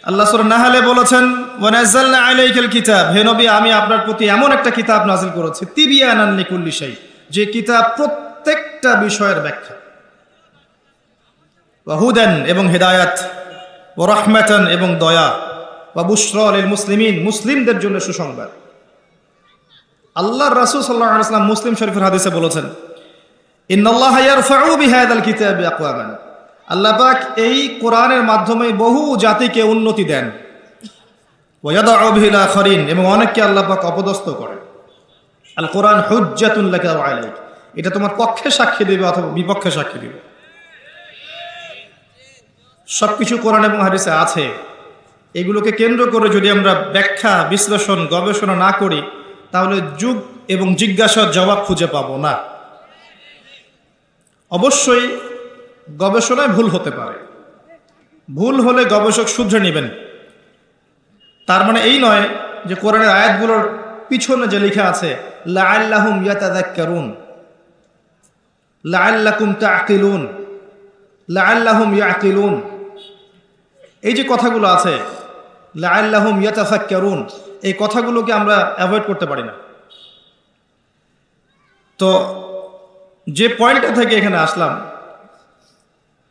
আল্লাহ সূরা নাহলে বলেছেন, ওয়া নাযালনা আলাইকাল কিতাব, হে নবী আমি আপনার প্রতি এমন একটা কিতাব নাযিল করেছি, তিবিয়ানান লিকুল্লি শাই, যে কিতাব প্রত্যেকটা বিষয়ের ব্যাখ্যা, ওয়া হুদান এবং হেদায়াত, ওয়া রাহমাতান এবং দয়া, ওয়া বুশরা লিল মুসলিমিন মুসলিমদের জন্য সুসংবাদ। আল্লাহর রাসূল সাল্লাল্লাহু আলাইহি ওয়াসাল্লাম মুসলিম শরীফের হাদিসে বলেছেন, ইন্নাল্লাহা ইয়ারফাউ বিহাযাল কিতাবি আকওয়ামান, আল্লাহ পাক এই কোরআনের মাধ্যমে বহু জাতিকে উন্নতি দেন, ওয়া ইয়াদউ বিহিল আখারিন, এবং অনেককে আল্লাহ পাক অপদস্থ করেন। আল কোরআন হুজ্জাতুন লাকা ওয়া আলাইক, এটা তোমার পক্ষে সাক্ষী দেবে অথবা বিপক্ষে সাক্ষী দেবে। সবকিছু কোরআন এবং হাদিসে আছে। এগুলোকে কেন্দ্র করে যদি আমরা ব্যাখ্যা, বিশ্লেষণ, গবেষণা না করি, তাহলে যুগ এবং জিজ্ঞাসার জবাব খুঁজে পাবো না। অবশ্যই গবেষণায় ভুল হতে পারে, ভুল হলে গবেষক শুধরে নেবেন। তার মানে এই নয় যে কোরআনের আয়াতগুলোর পিছনে যে লেখা আছে লাআল্লাহুম ইয়াতাযাক্কারুন, লাআল্লাকুম তা'কিলুন, লাআল্লাহুম ইয়াকিলুন, এই যে কথাগুলো আছে লাআল্লাহুম ইয়াতাফাক্কারুন, এই কথাগুলোকে আমরা অ্যাভয়েড করতে পারি না। তো যে পয়েন্টটা থেকে এখানে আসলাম,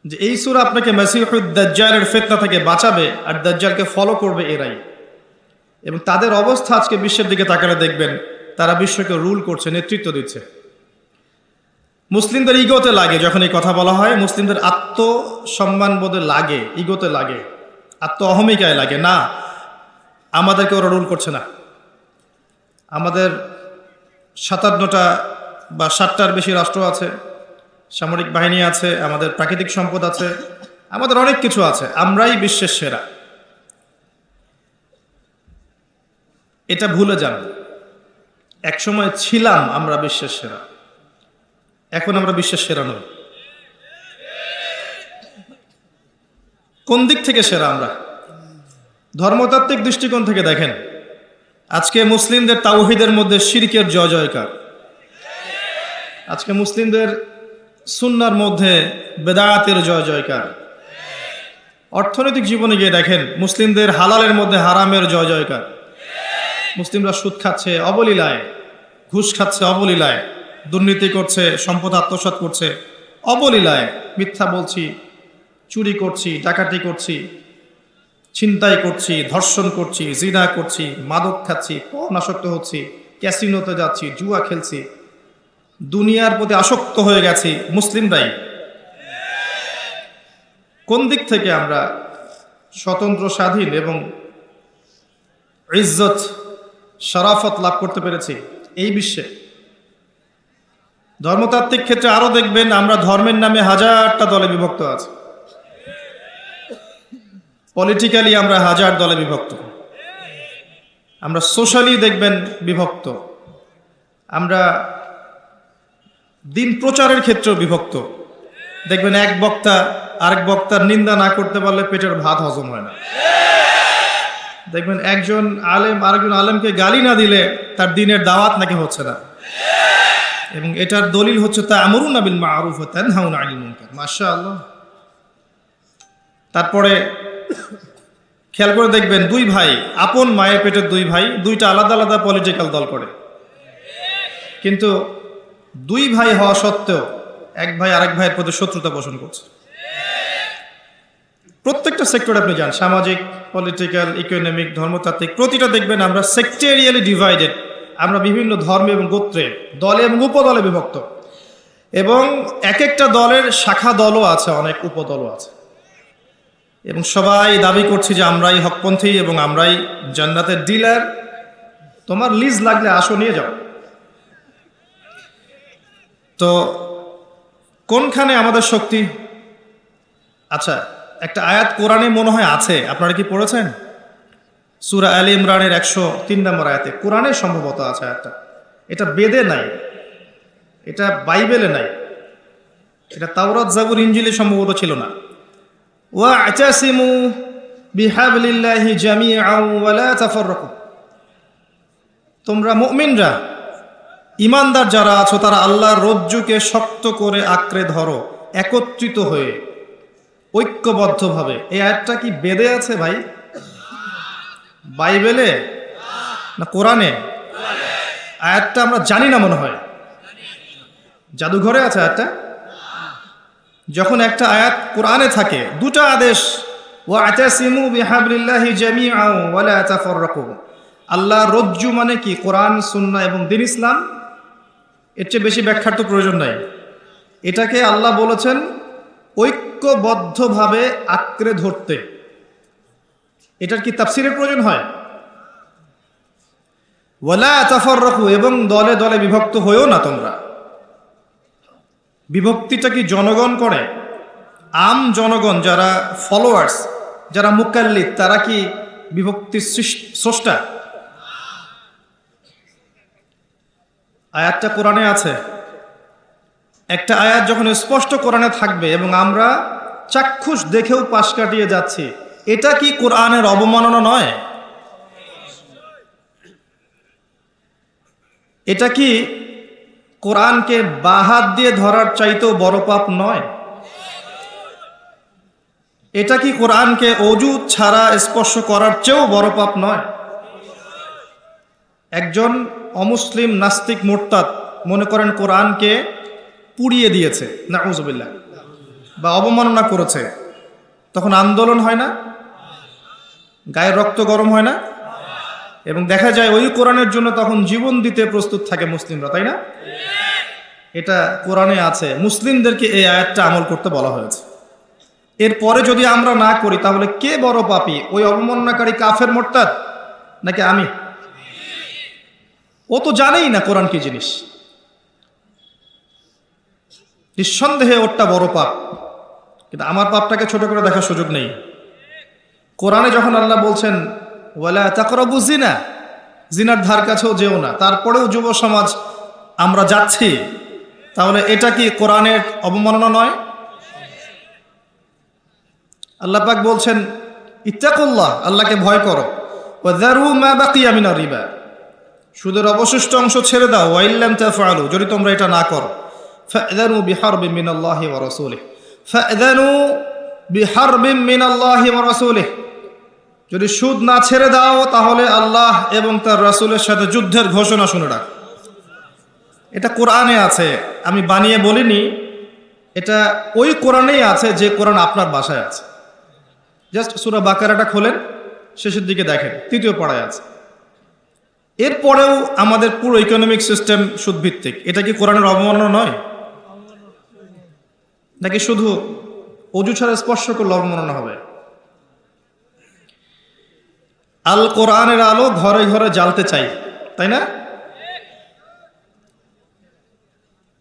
যে এই সূরা আপনাকে মাসিহুদ দাজ্জালের ফিতনা থেকে বাঁচাবে, আর দাজ্জালকে ফলো করবে এরাই। এবং তাদের অবস্থা আজকে বিশ্বের দিকে তাকালে দেখবেন তারা বিশ্বকে রুল করছে, নেতৃত্ব দিচ্ছে। মুসলিমদের ইগোতে লাগে যখন এই কথা বলা হয়, মুসলিমদের আত্মসম্মান বোধে লাগে, ইগোতে লাগে, আত্ম অহমিকায় লাগে, না আমাদেরকে ওরা রুল করছে না। আমাদের 57টা বা 60টার বেশি রাষ্ট্র আছে, সামরিক বাহিনী আছে, আমাদের প্রাকৃতিক সম্পদ আছে, আমাদের অনেক কিছু আছে, আমরাই বিশ্বের সেরা। এটা ভুলে যান, একসময় ছিলাম আমরা বিশ্বের সেরা, এখন আমরা বিশ্বের সেরা নই। কোন দিক থেকে সেরা আমরা? ধর্মতাত্ত্বিক দৃষ্টিকোণ থেকে দেখেন, আজকে মুসলিমদের তাওহীদের মধ্যে শিরকের জয় জয়কার, আজকে মুসলিমদের সুন্নাহর মধ্যে বেদাতের জয় জয়কার। অর্থনৈতিক জীবনে গিয়ে দেখেন, মুসলিমদের হালালের মধ্যে হারামের জয় জয়কার। মুসলিমরা সুদ খাচ্ছে অবলীলায়, ঘুষ খাচ্ছে অবলীলায়, দুর্নীতি করছে, সম্পদ আত্মসাৎ করছে অবলীলায়, মিথ্যা বলছি, চুরি করছি, ডাকাতি করছি, ছিনতাই করছি, ধর্ষণ করছি, জিনা করছি, মাদক খাচ্ছি, পর্নাসক্ত হচ্ছি, ক্যাসিনোতে যাচ্ছি, জুয়া খেলছি, দুনিয়ার প্রতি আসক্ত হয়ে গেছি মুসলিমরাই। কোন দিক থেকে আমরা স্বতন্ত্র, স্বাধীন এবং ইজ্জত, শরাফত লাভ করতে পেরেছি এই বিশ্বে? ধর্মতাত্ত্বিক ক্ষেত্রে আরো দেখবেন আমরা ধর্মের নামে হাজারটা দলে বিভক্ত আছি। পলিটিক্যালি আমরা হাজার দলে বিভক্ত, আমরা সোশ্যালি দেখবেন বিভক্ত, আমরা দিন প্রচারের ক্ষেত্রেও বিভক্ত। দেখবেন এক বক্তা আরেক বক্তার নিন্দা না করতে পারলে পেটের ভাত হজম হয় না। দেখবেন একজন আলেম আরেকজন আলেমকে গালি না দিলে তার দিনের দাওয়াত নাকি হচ্ছে না। এবং এটার দলিল হচ্ছে তা'মুরুনা বিল মা'রুফ ওয়া তানহাউনা আনিল মুনকার। মাশাআল্লাহ। তারপরে খেয়াল করে দেখবেন দুই ভাই, আপন মায়ের পেটের দুই ভাই, দুইটা আলাদা আলাদা পলিটিক্যাল দল করে, কিন্তু দুই ভাই হওয়া সত্ত্বেও এক ভাই আরেক ভাইয়ের প্রতি শত্রুতা পোষণ করছে। প্রত্যেকটা সেক্টরে আপনি যান, সামাজিক, পলিটিক্যাল, ইকোনমিক, ধর্মতাত্ত্বিক, প্রতিটা দেখবেন আমরা সেক্টেরিয়ালি ডিভাইডেড। আমরা বিভিন্ন ধর্ম এবং গোত্রে, দলে এবং উপদলে বিভক্ত, এবং এক একটা দলের শাখা দলও আছে, অনেক উপদলও আছে, এবং সবাই দাবি করছি যে আমরাই হকপন্থী এবং আমরাই জান্নাতের ডিলার, তোমার লিজ লাগলে আসো নিয়ে যাও। তো কোনখানে আমাদের শক্তি? আচ্ছা, একটা আয়াত কোরআনে মনে হয় আছে, আপনারা কি পড়েছেন? সূরা আলে ইমরানের 103 নম্বর আয়াতে কোরআনে সম্ভবত আছে আয়াতটা। এটা বেদে নাই, এটা বাইবেলে নাই, এটা তাওরাত, জাবুর, ইনজিলে সম্ভবত ছিল না। ওয়া'তাসিমু বিহাবলিল্লাহি জামিআন ওয়া লা তাফাররাকু, তোমরা মুমিনরা, ইমানদার যারা আছো, তারা আল্লাহর রজ্জুকে শক্ত করে আঁকড়ে ধরো, একত্রিত হয়ে, ঐক্যবদ্ধভাবে। এই আয়াতটা কি বেদে আছে ভাই? বাইবেলে না কোরআনে? আয়াতটা আমরা জানি না মনে হয়, জাদুঘরে আছে আয়াতটা। যখন একটা আয়াত কোরআনে থাকে, দুটো আদেশ, ওয়া'তাসিমু বিহাবলিল্লাহি জামিআন ওয়া লা তাফাররাকু। আল্লাহ রজ্জু মানে কি? কোরআন, সুন্নাহ এবং দ্বীন ইসলাম। এর চেয়ে বেশি ব্যাখ্যার তো প্রয়োজন নাই। এটাকে আল্লাহ বলেছেন ঐক্যবদ্ধভাবে আঁকড়ে ধরতে। এটার কি তাফসীরের প্রয়োজন হয়? ওয়ালা তাফাররাকু, এবং দলে দলে বিভক্ত হয়েও না তোমরা। বিভক্তিটা কি জনগণ করে? আম জনগণ, যারা ফলোয়ার্স, যারা মুকাল্লিদ, তারা কি বিভক্তির স্রষ্টা? আয়াতটা কোরআনে আছে। একটা আয়াত যখন স্পষ্ট কোরআনে থাকবে এবং আমরা চাক্ষুষ দেখেও পাশ কাটিয়ে যাচ্ছি, এটা কি কোরআনের অবমাননা নয়? এটা কি কোরআনকে বাহাত দিয়ে ধরার চাইতেও বড় পাপ নয়? এটা কি কোরআনকে অজু ছাড়া স্পর্শ করার চেয়েও বড় পাপ নয়? একজন অমুসলিম নাস্তিক মুরতাদ মনে করেন কোরআনকে পুড়িয়ে দিয়েছে, নাউযুবিল্লাহ, বা অবমাননা করেছে, তখন আন্দোলন হয় না? গায়ের রক্ত গরম হয় না? এবং দেখা যায় ওই কোরআনের জন্য তখন জীবন দিতে প্রস্তুত থাকে মুসলিমরা, তাই না? এটা কোরআনে আছে। মুসলিমদেরকে এই আয়াতটা আমল করতে বলা হয়েছে। এরপরে যদি আমরা না করি, তাহলে কে বড় পাপী? ওই অবমাননাকারী কাফের মুরতাদ নাকি আমি? ও তো জানেই না কোরআন কি জিনিস। নিঃসন্দেহে ওরটা বড় পাপ, কিন্তু আমার পাপটাকে ছোট করে দেখার সুযোগ নেই। কোরআনে যখন আল্লাহ বলছেন ওয়ালা তাকরাবু জিনা, জিনার ধার কাছেও যেও না, তারপরেও যুব সমাজ আমরা যাচ্ছি, তাহলে এটা কি কোরআনের অবমাননা নয়? আল্লাহ পাক বলছেন ইত্তাকুল্লাহ, আল্লাহকে ভয় করো, ওয়া যারু মা বাকিয়া মিনার রিবা, সুদের অবশিষ্ট অংশ ছেড়ে দাও, ওয়া ইল্লাম তাফআলু, যদি তোমরা এটা না করো, ফা'যানু বিহারবিন মিনাল্লাহি ওয়া রাসূলিহি, ফা'যানু বিহারবিন মিনাল্লাহি ওয়া রাসূলিহি, যদি সুদ না ছেড়ে দাও তাহলে আল্লাহ এবং তার রাসূলের সাথে যুদ্ধের ঘোষণা শুনে রাখ। এটা কোরআনে আছে, আমি বানিয়ে বলিনি, এটা ওই কোরআনেই আছে যে কোরআন আপনার বাসায় আছে। জাস্ট সূরা বাকারাটা খোলেন, শেষের দিকে দেখেন, 3য় পারায় আছে। এরপরেও আমাদের পুরো ইকোনমিক সিস্টেম সুদভিত্তিক। এটা কি কোরআনের অবমাননা নয়? নাকি শুধু অজু ছাড়া স্পর্শ করলে অবমাননা হবে? আল কোরআনের আলো ঘরে ঘরে জ্বালতে চাই, তাই না?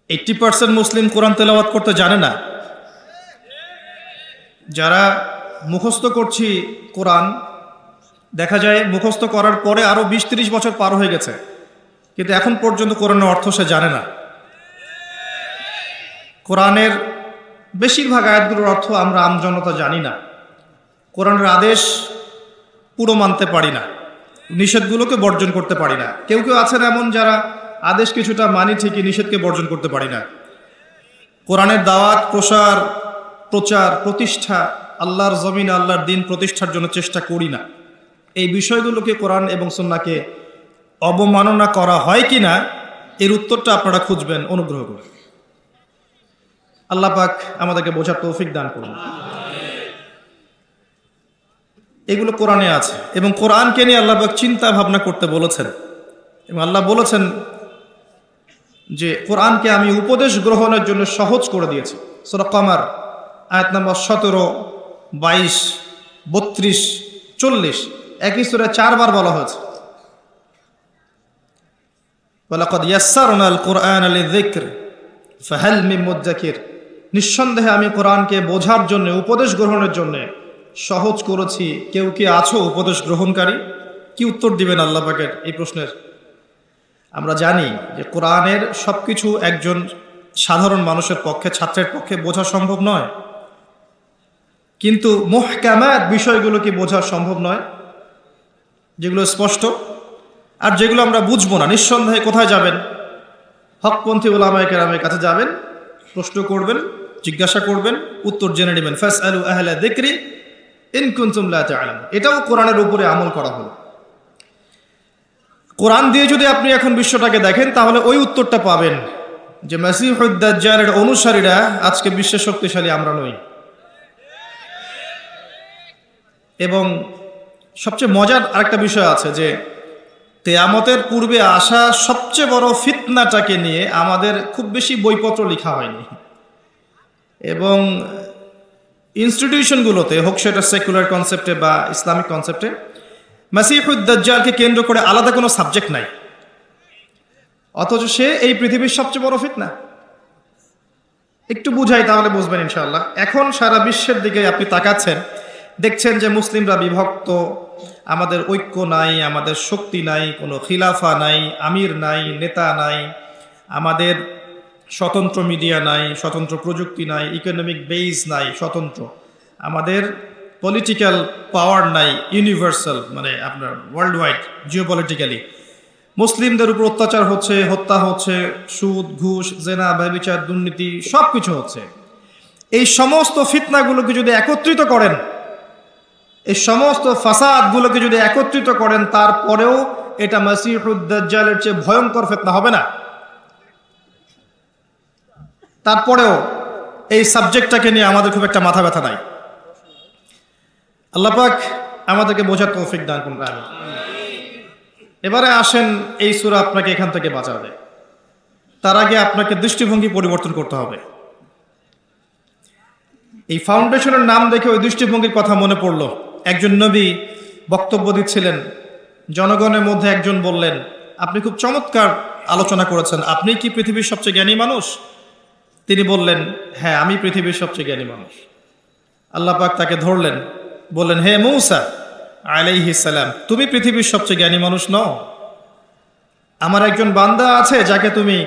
80% মুসলিম কোরআন তেলাওয়াত করতে জানে না। যারা মুখস্থ করছি কোরআন, দেখা যায় মুখস্থ করার পরে আরো 20-30 বছর পার হয়ে গেছে, কিন্তু এখন পর্যন্ত কোরআনের অর্থ সে জানে না। কোরআনের বেশিরভাগ আয়াতগুলোর অর্থ আমরা আমজনতা জানি না। কোরআনের আদেশ পুরো মানতে পারি না, নিষেধগুলোকে বর্জন করতে পারি না। কেউ কেউ আছেন এমন যারা আদেশ কিছুটা মানি ঠিকই, নিষেধকে বর্জন করতে পারি না। কোরআনের দাওয়াত, প্রচার, প্রতিষ্ঠা, আল্লাহর জমিনে আল্লাহর দিন প্রতিষ্ঠার জন্য চেষ্টা করি না। এই বিষয়গুলোকে কোরআন এবং সুন্নাহকে অবমাননা করা হয় কিনা, এর উত্তরটা আপনারা খুঁজবেন অনুগ্রহ করে। আল্লাহ পাক আমাদেরকে বোঝার তৌফিক দান করুন। এগুলো কোরআনে আছে এবং কোরআনকে নিয়ে আল্লাহ পাক চিন্তা ভাবনা করতে বলেছেন। এবং আল্লাহ বলেছেন যে কোরআনকে আমি উপদেশ গ্রহণের জন্য সহজ করে দিয়েছি। সূরা কমার আয়াত নম্বর 17, 22, 32, 40 একই সূরায় 4 বার বলা হয়েছে। ওয়ালাকাদ ইয়াসসারনাল কুরআনা লিযিকর ফাহাল মিন মুদ্দাকির, নিঃসন্দেহে আমি কোরআনকে বোঝার জন্য, উপদেশ গ্রহণের জন্য সহজ করেছি। কেউ কি আছো উপদেশ গ্রহণকারী? কি উত্তর দিবেন আল্লাহ পাকের এই প্রশ্নের? আমরা জানি যে কোরআনের সবকিছু একজন সাধারণ মানুষের পক্ষে, ছাত্রের পক্ষে বোঝা সম্ভব নয়, কিন্তু মুহকামাত বিষয়গুলো কি বোঝা সম্ভব নয়, যেগুলো স্পষ্ট। আর যেগুলো আমরা বুঝবো না, নিঃসন্দেহে কোথায় যাবেন? হকপন্থী উলামায়ে কেরামের কাছে যাবেন, প্রশ্ন করবেন, জিজ্ঞাসা করবেন, উত্তর জেনে নেবেন। ফাসআলু আহলা যিকরি ইন কুনতুম লা তা'লামুন। এটাও কোরআনের উপরে আমল করা হলো। কোরআন দিয়ে যদি আপনি এখন বিশ্বটাকে দেখেন তাহলে ওই উত্তরটা পাবেন যে মাসিহুদ দাজ্জালের অনুসারীরা আজকে বিশ্বের শক্তিশালী আমরা নই। এবং সবচেয়ে মজার আরেকটা বিষয় আছে যে কিয়ামতের পূর্বে আসা সবচেয়ে বড় ফিতনাটাকে নিয়ে আমাদের খুব বেশি বইপত্র লেখা হয়নি, এবং ইনস্টিটিউশনগুলোতে হোক সেটা সেকুলার কনসেপ্টে বা ইসলামিক কনসেপ্টে মাসিহুদ দাজ্জালকে কেন্দ্র করে আলাদা কোনো সাবজেক্ট নাই, অথচ সে এই পৃথিবীর সবচেয়ে বড় ফিতনা। একটু বুঝাই তাহলে বুঝবেন ইনশাআল্লাহ। এখন সারা বিশ্বের দিকে আপনি তাকাচ্ছেন, দেখছেন যে মুসলিমরা বিভক্ত, আমাদের ঐক্য নাই, আমাদের শক্তি নাই, কোনো খিলাফা নাই, আমির নাই, নেতা নাই, আমাদের স্বতন্ত্র মিডিয়া নাই, স্বতন্ত্র প্রযুক্তি নাই, ইকোনমিক বেস নাই স্বতন্ত্র, আমাদের পলিটিক্যাল পাওয়ার নাই ইউনিভার্সাল, মানে আপনার ওয়ার্ল্ড ওয়াইড জিওপলিটিক্যালি মুসলিমদের উপর অত্যাচার হচ্ছে, হত্যা হচ্ছে, সুদ ঘুষ জেনা ব্যভিচার দুর্নীতি সব কিছু হচ্ছে। এই সমস্ত ফিতনাগুলোকে যদি একত্রিত করেন, এই সমস্ত ফাসাদগুলোকে যদি একত্রিত করেন, তারপরেও এটা মাসিহুদ দাজ্জালের চেয়ে ভয়ঙ্কর ফিতনা হবে না? তারপরেও এই সাবজেক্টটাকে নিয়ে আমাদের খুব একটা মাথা ব্যথা নাই। আল্লাহ পাক আমাদেরকে বোঝার তৌফিক দান করুন। আমিন। এবারে আসেন, এই সূরা আপনাকে এখান থেকে বাঁচাবে। তার আগে আপনাকে দৃষ্টিভঙ্গি পরিবর্তন করতে হবে। এই ফাউন্ডেশনের নাম দেখে ওই দৃষ্টিভঙ্গির কথা মনে পড়লো। একজন নবী বক্তব্য দিচ্ছিলেন, জনগণের মধ্যে একজন বললেন, আপনি খুব চমৎকার আলোচনা করেছেন, আপনি কি পৃথিবীর সবচেয়ে জ্ঞানী মানুষ? তিনি বললেন, হ্যাঁ আমি পৃথিবীর সবচেয়ে জ্ঞানী মানুষ। আল্লাহ পাক তাকে ধরলেন, বললেন, হে মূসা আলাইহিস সালাম, তুমি পৃথিবীর সবচেয়ে জ্ঞানী মানুষ নও। আমার একজন বান্দা আছে যাকে তুমি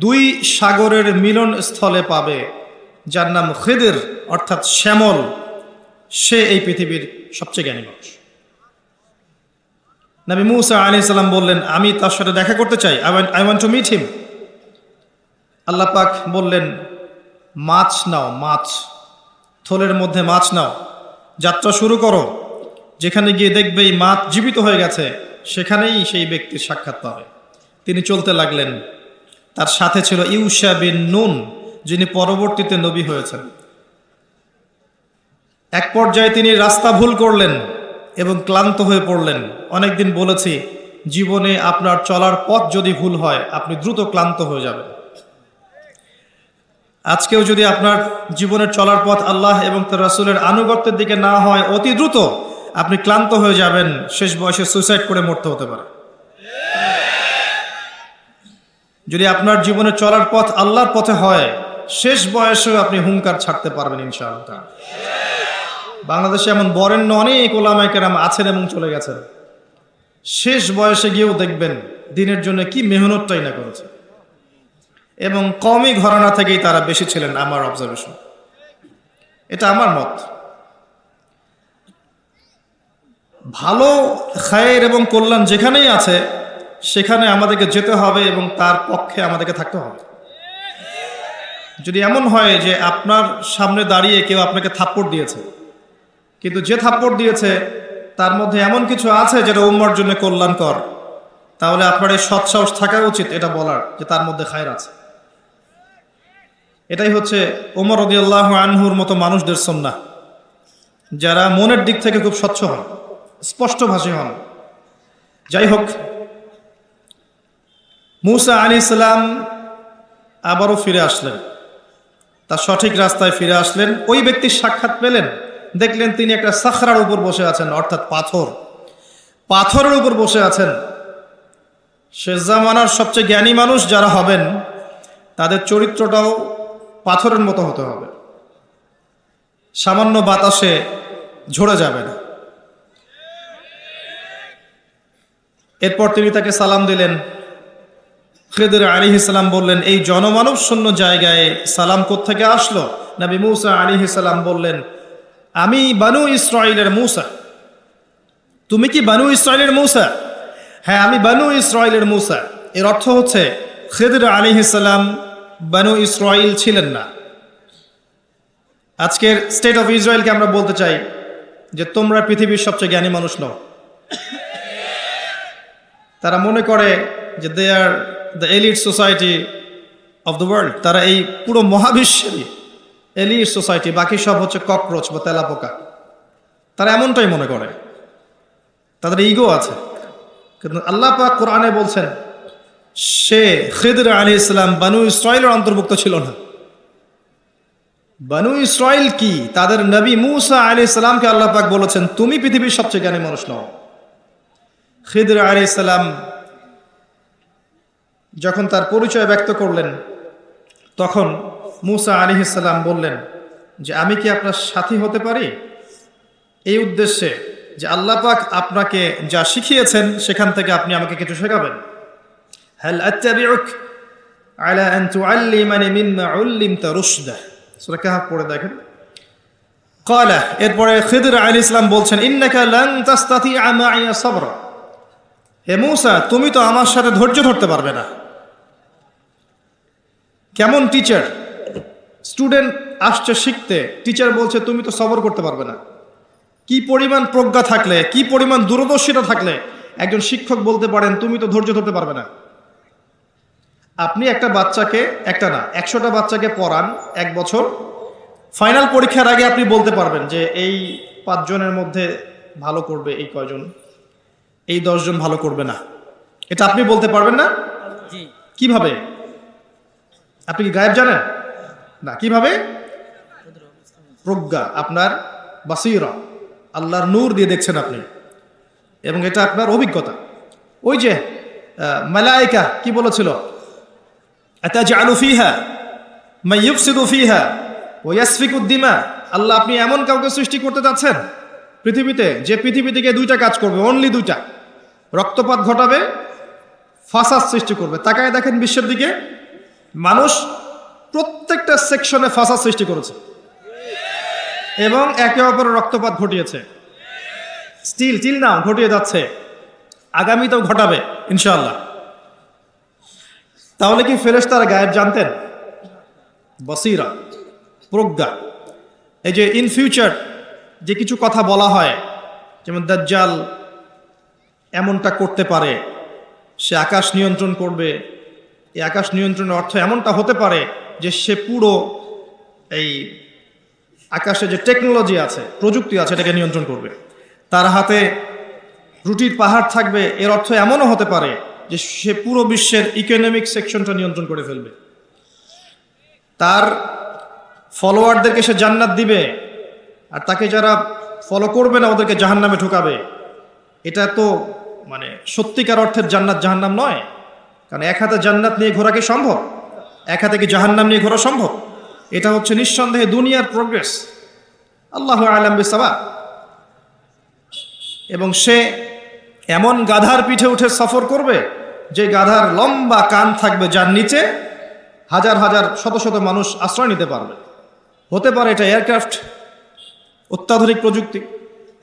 2 সাগরের মিলন স্থলে পাবে, যার নাম খিদির অর্থাৎ শ্যামল, সে এই পৃথিবীর সবচেয়ে জ্ঞানী মানুষ। নবী মূসা আলাইহিস সালাম বললেন, আমি তার সাথে দেখা করতে চাই, I want to meet him. আল্লাহ পাক বললেন, মাছ নাও, মাছ, থলের মধ্যে মাছ নাও, যাত্রা শুরু করো। যেখানে গিয়ে দেখবে এই মাছ জীবিত হয়ে গেছে, সেখানেই সেই ব্যক্তির সাক্ষাৎ পাবে। তিনি চলতে লাগলেন। তার সাথে ছিল ইউশা বিন নুন, যিনি পরবর্তীতে নবী হয়েছেন। এক পর্যায়ে তিনি রাস্তা ভুল করলেন এবং ক্লান্ত হয়ে পড়লেন। অনেকদিন বলেছি, জীবনে আপনার চলার পথ যদি ভুল হয়, আপনি দ্রুত ক্লান্ত হয়ে যাবেন। আজকেও যদি আপনার জীবনের চলার পথ আল্লাহ এবং তার রাসূলের আনুগত্যের দিকে না হয়, অতি দ্রুত আপনি ক্লান্ত হয়ে যাবেন, শেষ বয়সে সুইসাইড করে মরতে হতে পারে। যদি আপনার জীবনের চলার পথ আল্লাহর পথে হয়, শেষ বয়সেও আপনি হুঙ্কার ছাড়তে পারবেন ইনশাআল্লাহ। বাংলাদেশে এমন বরেণ্য অনেক ওলামায়ে কেরাম আছেন এবং চলে গেছেন, শেষ বয়সে গিয়েও দেখবেন দিনের জন্য কি মেহনতটাই না করেছে, এবং কমই ঘরানা থেকেই তারা বেশি ছিলেন, আমার অবজারভেশন, এটা আমার মত। ভালো খায়ের এবং কল্যাণ যেখানেই আছে সেখানে আমাদেরকে যেতে হবে এবং তার পক্ষে আমাদেরকে থাকতে হবে। যদি এমন হয় যে আপনার সামনে দাঁড়িয়ে কেউ আপনাকে থাপ্পড় দিয়েছে, কিন্তু যে থাপ্পড় দিয়েছে তার মধ্যে এমন কিছু আছে যেটা উম্মার জন্য কল্যাণকর, তাহলে আপনার এই সৎসাহস থাকা উচিত এটা বলার যে তার মধ্যে খায়ের আছে। এটাই হচ্ছে ওমর রাদিয়াল্লাহু আনহুর মতো মানুষদের সুন্নাহ, যারা মনের দিক থেকে খুব স্বচ্ছ হন, স্পষ্টভাষী হন। যাই হোক, মূসা আলাইহিস সালাম আবারও ফিরে আসলেন, তার সঠিক রাস্তায় ফিরে আসলেন। ওই ব্যক্তির সাক্ষাৎ পেলেন, দেখলেন তিনি একটা সাখরার উপর বসে আছেন, অর্থাৎ পাথরের উপর বসে আছেন। শেষ জামানার সবচেয়ে জ্ঞানী মানুষ যারা হবেন, তাদের চরিত্রটাও পাথরের মতো হতে হবে, সামান্য বাতাসে ঝরে যাবে না। এরপর তিনি তাকে সালাম দিলেন। খিদির আলাইহিস সালাম বললেন, এই জনমানব শূন্য জায়গায় সালাম কোত্থেকে আসলো? নবী মূসা আলাইহিস সালাম বললেন, আমি বানু ইসরাইলের মূসা। তুমি কি বানু ইসরাইলের মূসা? হ্যাঁ, আমি বানু ইসরাইলের মূসা। এর অর্থ হচ্ছে খিদির আলাইহিস সালাম বানু ইসরাইল ছিলেন না। আজকের স্টেট অফ ইসরায়েলকে আমরা বলতে চাই যে তোমরা পৃথিবীর সবচেয়ে জ্ঞানী মানুষ নও। তারা মনে করে যে they are the elite society of the world, তারা এই পুরো মহাবিশ্বেরই এলিট সোসাইটি, বাকি সব হচ্ছে ককরোচ বা তেলাপোকা। তারা এমনটাই মনে করে, তাদের ইগো আছে। কিন্তু আল্লাহ পাক কোরআনে বলছেন সে খিদর আলাইহিস সালাম বানু ইসরাইলের অন্তর্ভুক্ত ছিল না। বানু ইসরাইল কি? তাদের নবী মূসা আলাইহিস সালামকে আল্লাহ পাক বলেছেন তুমি পৃথিবীর সবচেয়ে জ্ঞানী মানুষ নও। খিদর আলাইহিস সালাম যখন তার পরিচয় ব্যক্ত করলেন, তখন মূসা আলাইহিস সালাম বললেন যে আমি কি আপনার সাথী হতে পারি, এই উদ্দেশ্যে যে আল্লাহ পাক আপনাকে যা শিখিয়েছেন সেখান থেকে আপনি আমাকে কিছু শেখাবেন। হাল আত্তাবিউক আলা আন তুআল্লিমানি মিম্মা উল্লিমতা রুশদা, সূরা কাহফ পড়ে দেখেন। ক্বালা, এরপরে খিদর আলাইহিস সালাম বলছেন ইন্নাকা লান তাসতাতিআ মাইয়া সাবরা, হে মূসা তুমি তো আমার সাথে ধৈর্য ধরতে পারবে না। কেমন টিচার, স্টুডেন্ট আসছে শিখতে, টিচার বলছে তুমি তো সবর করতে পারবে না। কি পরিমাণ প্রজ্ঞা থাকলে, কি পরিমাণ দূরদর্শিতা থাকলে একজন শিক্ষক বলতে পারেন তুমি তো ধৈর্য ধরতে পারবে না। আপনি একটা বাচ্চাকে, একটা না 100টা বাচ্চাকে পড়ান 1 বছর, ফাইনাল পরীক্ষার আগে আপনি বলতে পারবেন যে এই 5 জনের মধ্যে ভালো করবে এই কয়জন, এই 10 জন ভালো করবে না, এটা আপনি বলতে পারবেন না। কিভাবে? আপনি কি গায়েব জানেন না? কিভাবে? প্রজ্ঞা, আপনার বাসীরা, আল্লাহর নূর দিয়ে দেখছেন আপনি, এবং এটা আপনার অভিজ্ঞতা। ওই যে মালায়েকা কি বলেছিল, আতাজআলু ফিহা মান ইউফসিদু ফিহা ওয়া ইয়াসফিকু দিমা, আল্লাহ আপনি এমন কাউকে সৃষ্টি করতে যাচ্ছেন পৃথিবীতে যে পৃথিবী থেকে 2টা কাজ করবে, অনলি 2টা, রক্তপাত ঘটাবে, ফাসাদ সৃষ্টি করবে। তাকায় দেখেন বিশ্বের দিকে, মানুষ প্রত্যেকটা সেকশনে ফাসাদ সৃষ্টি করেছে এবং একে অপরের রক্তপাত ঘটিয়েছে, টিল নাও ঘটিয়ে যাচ্ছে, আগামীতেও ঘটাবে ইনশাআল্লাহ। তাহলে কি ফেরেশতারা গায়েব জানতেন? বসিরা, প্রজ্ঞা। এই যে ইন ফিউচার যে কিছু কথা বলা হয়, যেমন দাজ্জাল এমনটা করতে পারে, সে আকাশ নিয়ন্ত্রণ করবে, এই আকাশ নিয়ন্ত্রণের অর্থ এমনটা হতে পারে যে সে পুরো এই আকাশে যে টেকনোলজি আছে, প্রযুক্তি আছে, এটাকে নিয়ন্ত্রণ করবে। তার হাতে রুটির পাহাড় থাকবে, এর অর্থ এমনও হতে পারে যে সে পুরো বিশ্বের ইকোনমিক সেকশনটা নিয়ন্ত্রণ করে ফেলবে। তার ফলোয়ারদেরকে সে জান্নাত দিবে, আর তাকে যারা ফলো করবে না ওদেরকে জাহান্নামে ঢুকাবে। এটা তো মানে সত্যিকার অর্থের জান্নাত জাহান্নাম নয়, কারণ এক হাতে জান্নাত নিয়ে ঘোরা কি সম্ভব? এক হাতে কি জাহান্নাম নিয়ে ঘোরা সম্ভব? এটা হচ্ছে নিঃসন্দেহে দুনিয়ার প্রোগ্রেস, আল্লাহু আ'লাম বিসসাওয়াব। এবং সে এমন গাধার পিঠে উঠে সফর করবে যে গাধার লম্বা কান থাকবে, যার নিচে হাজার হাজার শত শত মানুষ আশ্রয় নিতে পারবে। হতে পারে এটা এয়ারক্রাফট, অত্যাধুনিক প্রযুক্তি।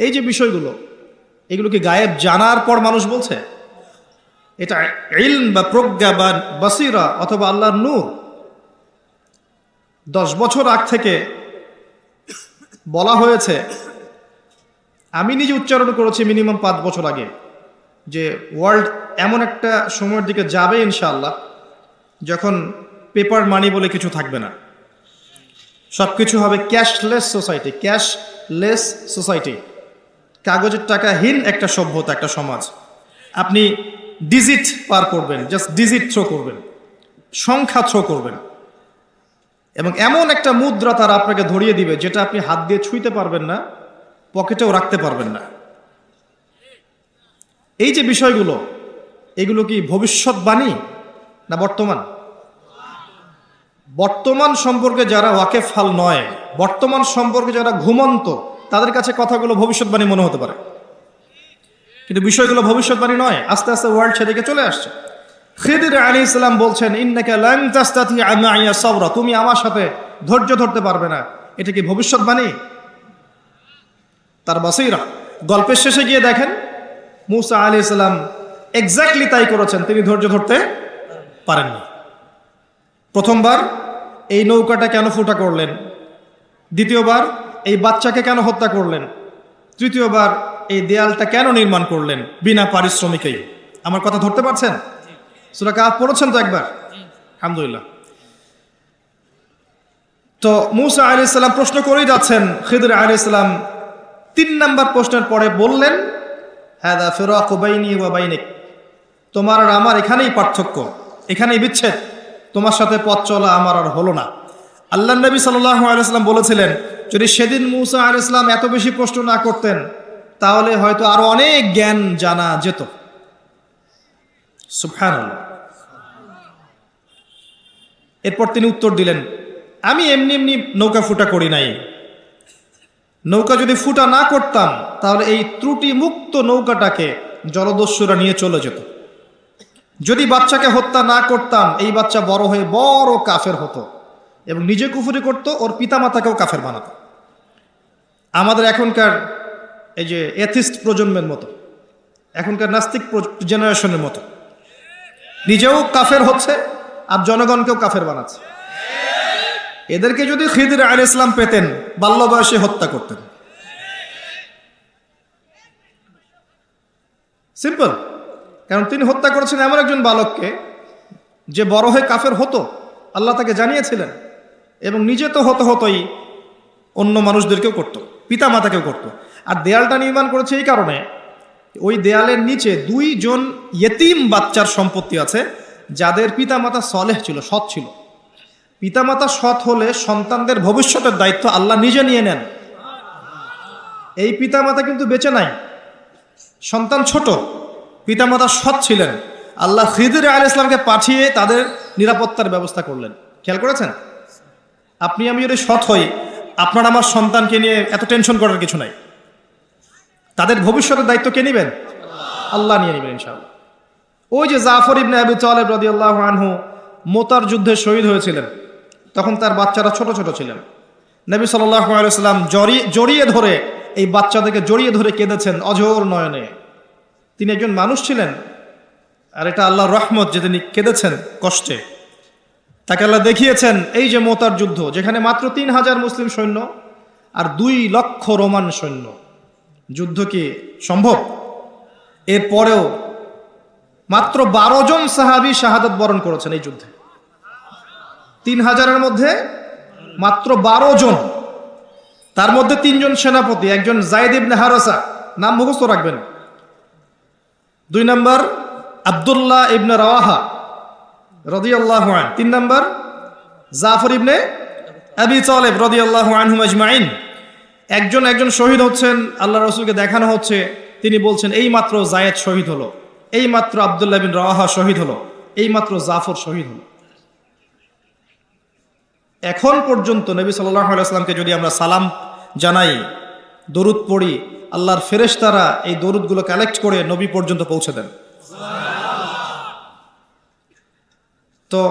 এই যে বিষয়গুলো, এগুলো কি গায়েব জানার পর মানুষ বলছে? এটা ইলম বা প্রজ্ঞা বা বাসিরা অথবা আল্লাহর নূর। 10 বছর আগ থেকে বলা হয়েছে, আমি নিজে উচ্চারণ করেছি মিনিমাম 5 বছর আগে, যে ওয়ার্ল্ড এমন একটা সময়ের দিকে যাবে ইনশাআল্লাহ যখন পেপার মানি বলে কিছু থাকবে না, সব কিছু হবে ক্যাশলেস সোসাইটি। ক্যাশলেস সোসাইটি, কাগজের টাকাহীন একটা সভ্যতা, একটা সমাজ। আপনি ডিজিট পার করবেন, জাস্ট ডিজিট থ্রো করবেন, সংখ্যা থ্রো করবেন, এবং এমন একটা মুদ্রা তারা আপনাকে ধরিয়ে দিবে যেটা আপনি হাত দিয়ে ছুঁইতে পারবেন না, পকেটেও রাখতে পারবেন না। এই যে বিষয়গুলো, এগুলো কি ভবিষ্যৎবাণী না বর্তমান? বর্তমান সম্পর্কে যারা ওয়াকেফহাল নয়, বর্তমান সম্পর্কে যারা ঘুমন্ত, তাদের কাছে কথাগুলো ভবিষ্যৎবাণী মনে হতে পারে, কিন্তু বিষয়গুলো ভবিষ্যৎবাণী নয়। আস্তে আস্তে ওয়ার্ল্ড সেদিকে চলে আসছে। খিদির আলাইহিস সালাম বলছেন ইন্নাকা লান তাসতাতিআ মাইয়া সাবরা, তুমি আমার সাথে ধৈর্য ধরতে পারবে না। এটা কি ভবিষ্যৎবাণী? তার বাসীরা। গল্পের শেষে গিয়ে দেখেন মূসা আলাইহিস সালাম এক্স্যাক্টলি তাই করেছেন, তিনি ধৈর্য ধরতে পারেননি। প্রথমবার এই নৌকাটা কেন ফুটা করলেন, দ্বিতীয়বার এই বাচ্চাকে কেন হত্যা করলেন, তৃতীয়বার এই দেয়ালটা কেন নির্মাণ করলেন বিনা পারিশ্রমিকেই? আমার কথা ধরতে পারছেন? সূরা কাহফ পড়েছেন তো একবার? আলহামদুলিল্লাহ। তো মূসা আলাইহিস সালাম প্রশ্ন করেই যাচ্ছেন, খিদর আলাইহিস সালাম 3 নাম্বার প্রশ্নের পরে বললেন, হাদা ফিরাকু বাইনি ওয়া বাইনিক, তোমার আর আমার এখানেই পার্থক্য, এখানেই বিচ্ছেদ, তোমার সাথে পথ চলা আমার আর হলো না। আল্লাহ নবী সাল্লাল্লাহু আলাইহি ওয়াসাল্লাম বলেছিলেন, যদি সেদিন মূসা আলাইহিস সালাম এত বেশি প্রশ্ন না করতেন তাহলে হয়তো আরো অনেক জ্ঞান জানা যেত। সুবহানাল্লাহ। এরপর তিনি উত্তর দিলেন, আমি এমনি এমনি নৌকা ফুটা করি নাই। নৌকা যদি ফুটা না করতাম তাহলে এই ত্রুটি মুক্ত নৌকাটাকে জলদস্যুরা নিয়ে চলে যেত। যদি বাচ্চাকে হত্যা না করতাম এই বাচ্চা বড় হয়ে বড় কাফের হতো এবং নিজে কুফরি করত, ওর পিতামাতাকেও কাফের বানাতো। আমাদের এখনকার এই যে এথিস্ট প্রজন্মের মতো, এখনকার নাস্তিক জেনারেশনের মতো, নিজেও কাফের হচ্ছে আর জনগণকেও কাফের বানাচ্ছে। এদেরকে যদি খিদর আলাইহিস সালাম পেতেন বাল্য বয়সে হত্যা করতেন। সিম্পল। কারণ তিনি হত্যা করেছেন এমন একজন বালককে যে বড় হয়ে কাফের হতো, আল্লাহ তাকে জানিয়েছিলেন, এবং নিজে তো হতোই, অন্য মানুষদেরকেও করত, পিতা মাতাকেও করত। আর দেয়ালটা নির্মাণ করেছে এই কারণে, ওই দেয়ালের নিচে 2 জন ইয়েতিম বাচ্চার সম্পত্তি আছে যাদের পিতামাতা সলেহ ছিল, সৎ ছিল। পিতামাতা সৎ হলে সন্তানদের ভবিষ্যতের দায়িত্ব আল্লাহ নিজে নিয়ে নেন। এই পিতামাতা কিন্তু বেঁচে নাই, সন্তান ছোট, পিতামাতা সৎ ছিলেন, আল্লাহ খিদর আলাইহিস সালামকে পাঠিয়ে তাদের নিরাপত্তার ব্যবস্থা করলেন। খেয়াল করেছেন? আপনি আমি যদি সৎ হই, আপনার আমার সন্তানকে নিয়ে এত টেনশন করার কিছু নাই। তাদের ভবিষ্যতের দায়িত্ব কে নেবেন? আল্লাহ নিয়ে নেবেন ইনশাআল্লাহ। ওই যে জাফর ইবনে আবি তালিব রাদিয়াল্লাহু আনহু মোতার যুদ্ধে শহীদ হয়েছিলেন, তখন তার বাচ্চারা ছোট ছোট ছিলেন। নবী সাল্লাল্লাহু আলাইহি ওয়াসাল্লাম জড়িয়ে ধরে, এই বাচ্চাদেরকে জড়িয়ে ধরে কেঁদেছেন অঝোর নয়নে। তিনি একজন মানুষ ছিলেন, আর এটা আল্লাহর রহমত যে তিনি কেঁদেছেন কষ্টে। তাকে আল্লাহ দেখিয়েছেন এই যে মোতার যুদ্ধ, যেখানে মাত্র 3000 মুসলিম সৈন্য আর 2 লক্ষ রোমান সৈন্য, যুদ্ধ কি সম্ভব? এরপরেও মাত্র 12 জন সাহাবী শাহাদাত বরণ করেছেন এই যুদ্ধে। 3000-এর মধ্যে মাত্র 12 জন, তার মধ্যে 3 জন সেনাপতি, একজন যায়েদ ইবনে হারেসা, নাম মুখস্থ রাখবেন। 2 নম্বর আব্দুল্লাহ ইবনে রাওয়াহা রাদিয়াল্লাহু আনহু, 3 নম্বর জাফর ইবনে আবি তালিব রাদিয়াল্লাহু আনহুম আজমাইন। একজন শহীদ হচ্ছেন, আল্লাহ রাসূলকে দেখানো হচ্ছে, তিনি বলছেন এই মাত্র যায়েদ শহীদ হলো, এই মাত্র আব্দুল্লাহ বিন রাওয়াহা শহীদ হলো, এই মাত্র জাফর শহীদ হলো। এখন পর্যন্ত নবী সাল্লাল্লাহু আলাইহি ওয়াসাল্লামকে যদি আমরা সালাম জানাই, দরুদ পড়ি, আল্লাহর ফেরেশতারা এই দরুদগুলো কালেক্ট করে নবী পর্যন্ত পৌঁছে দেন। তো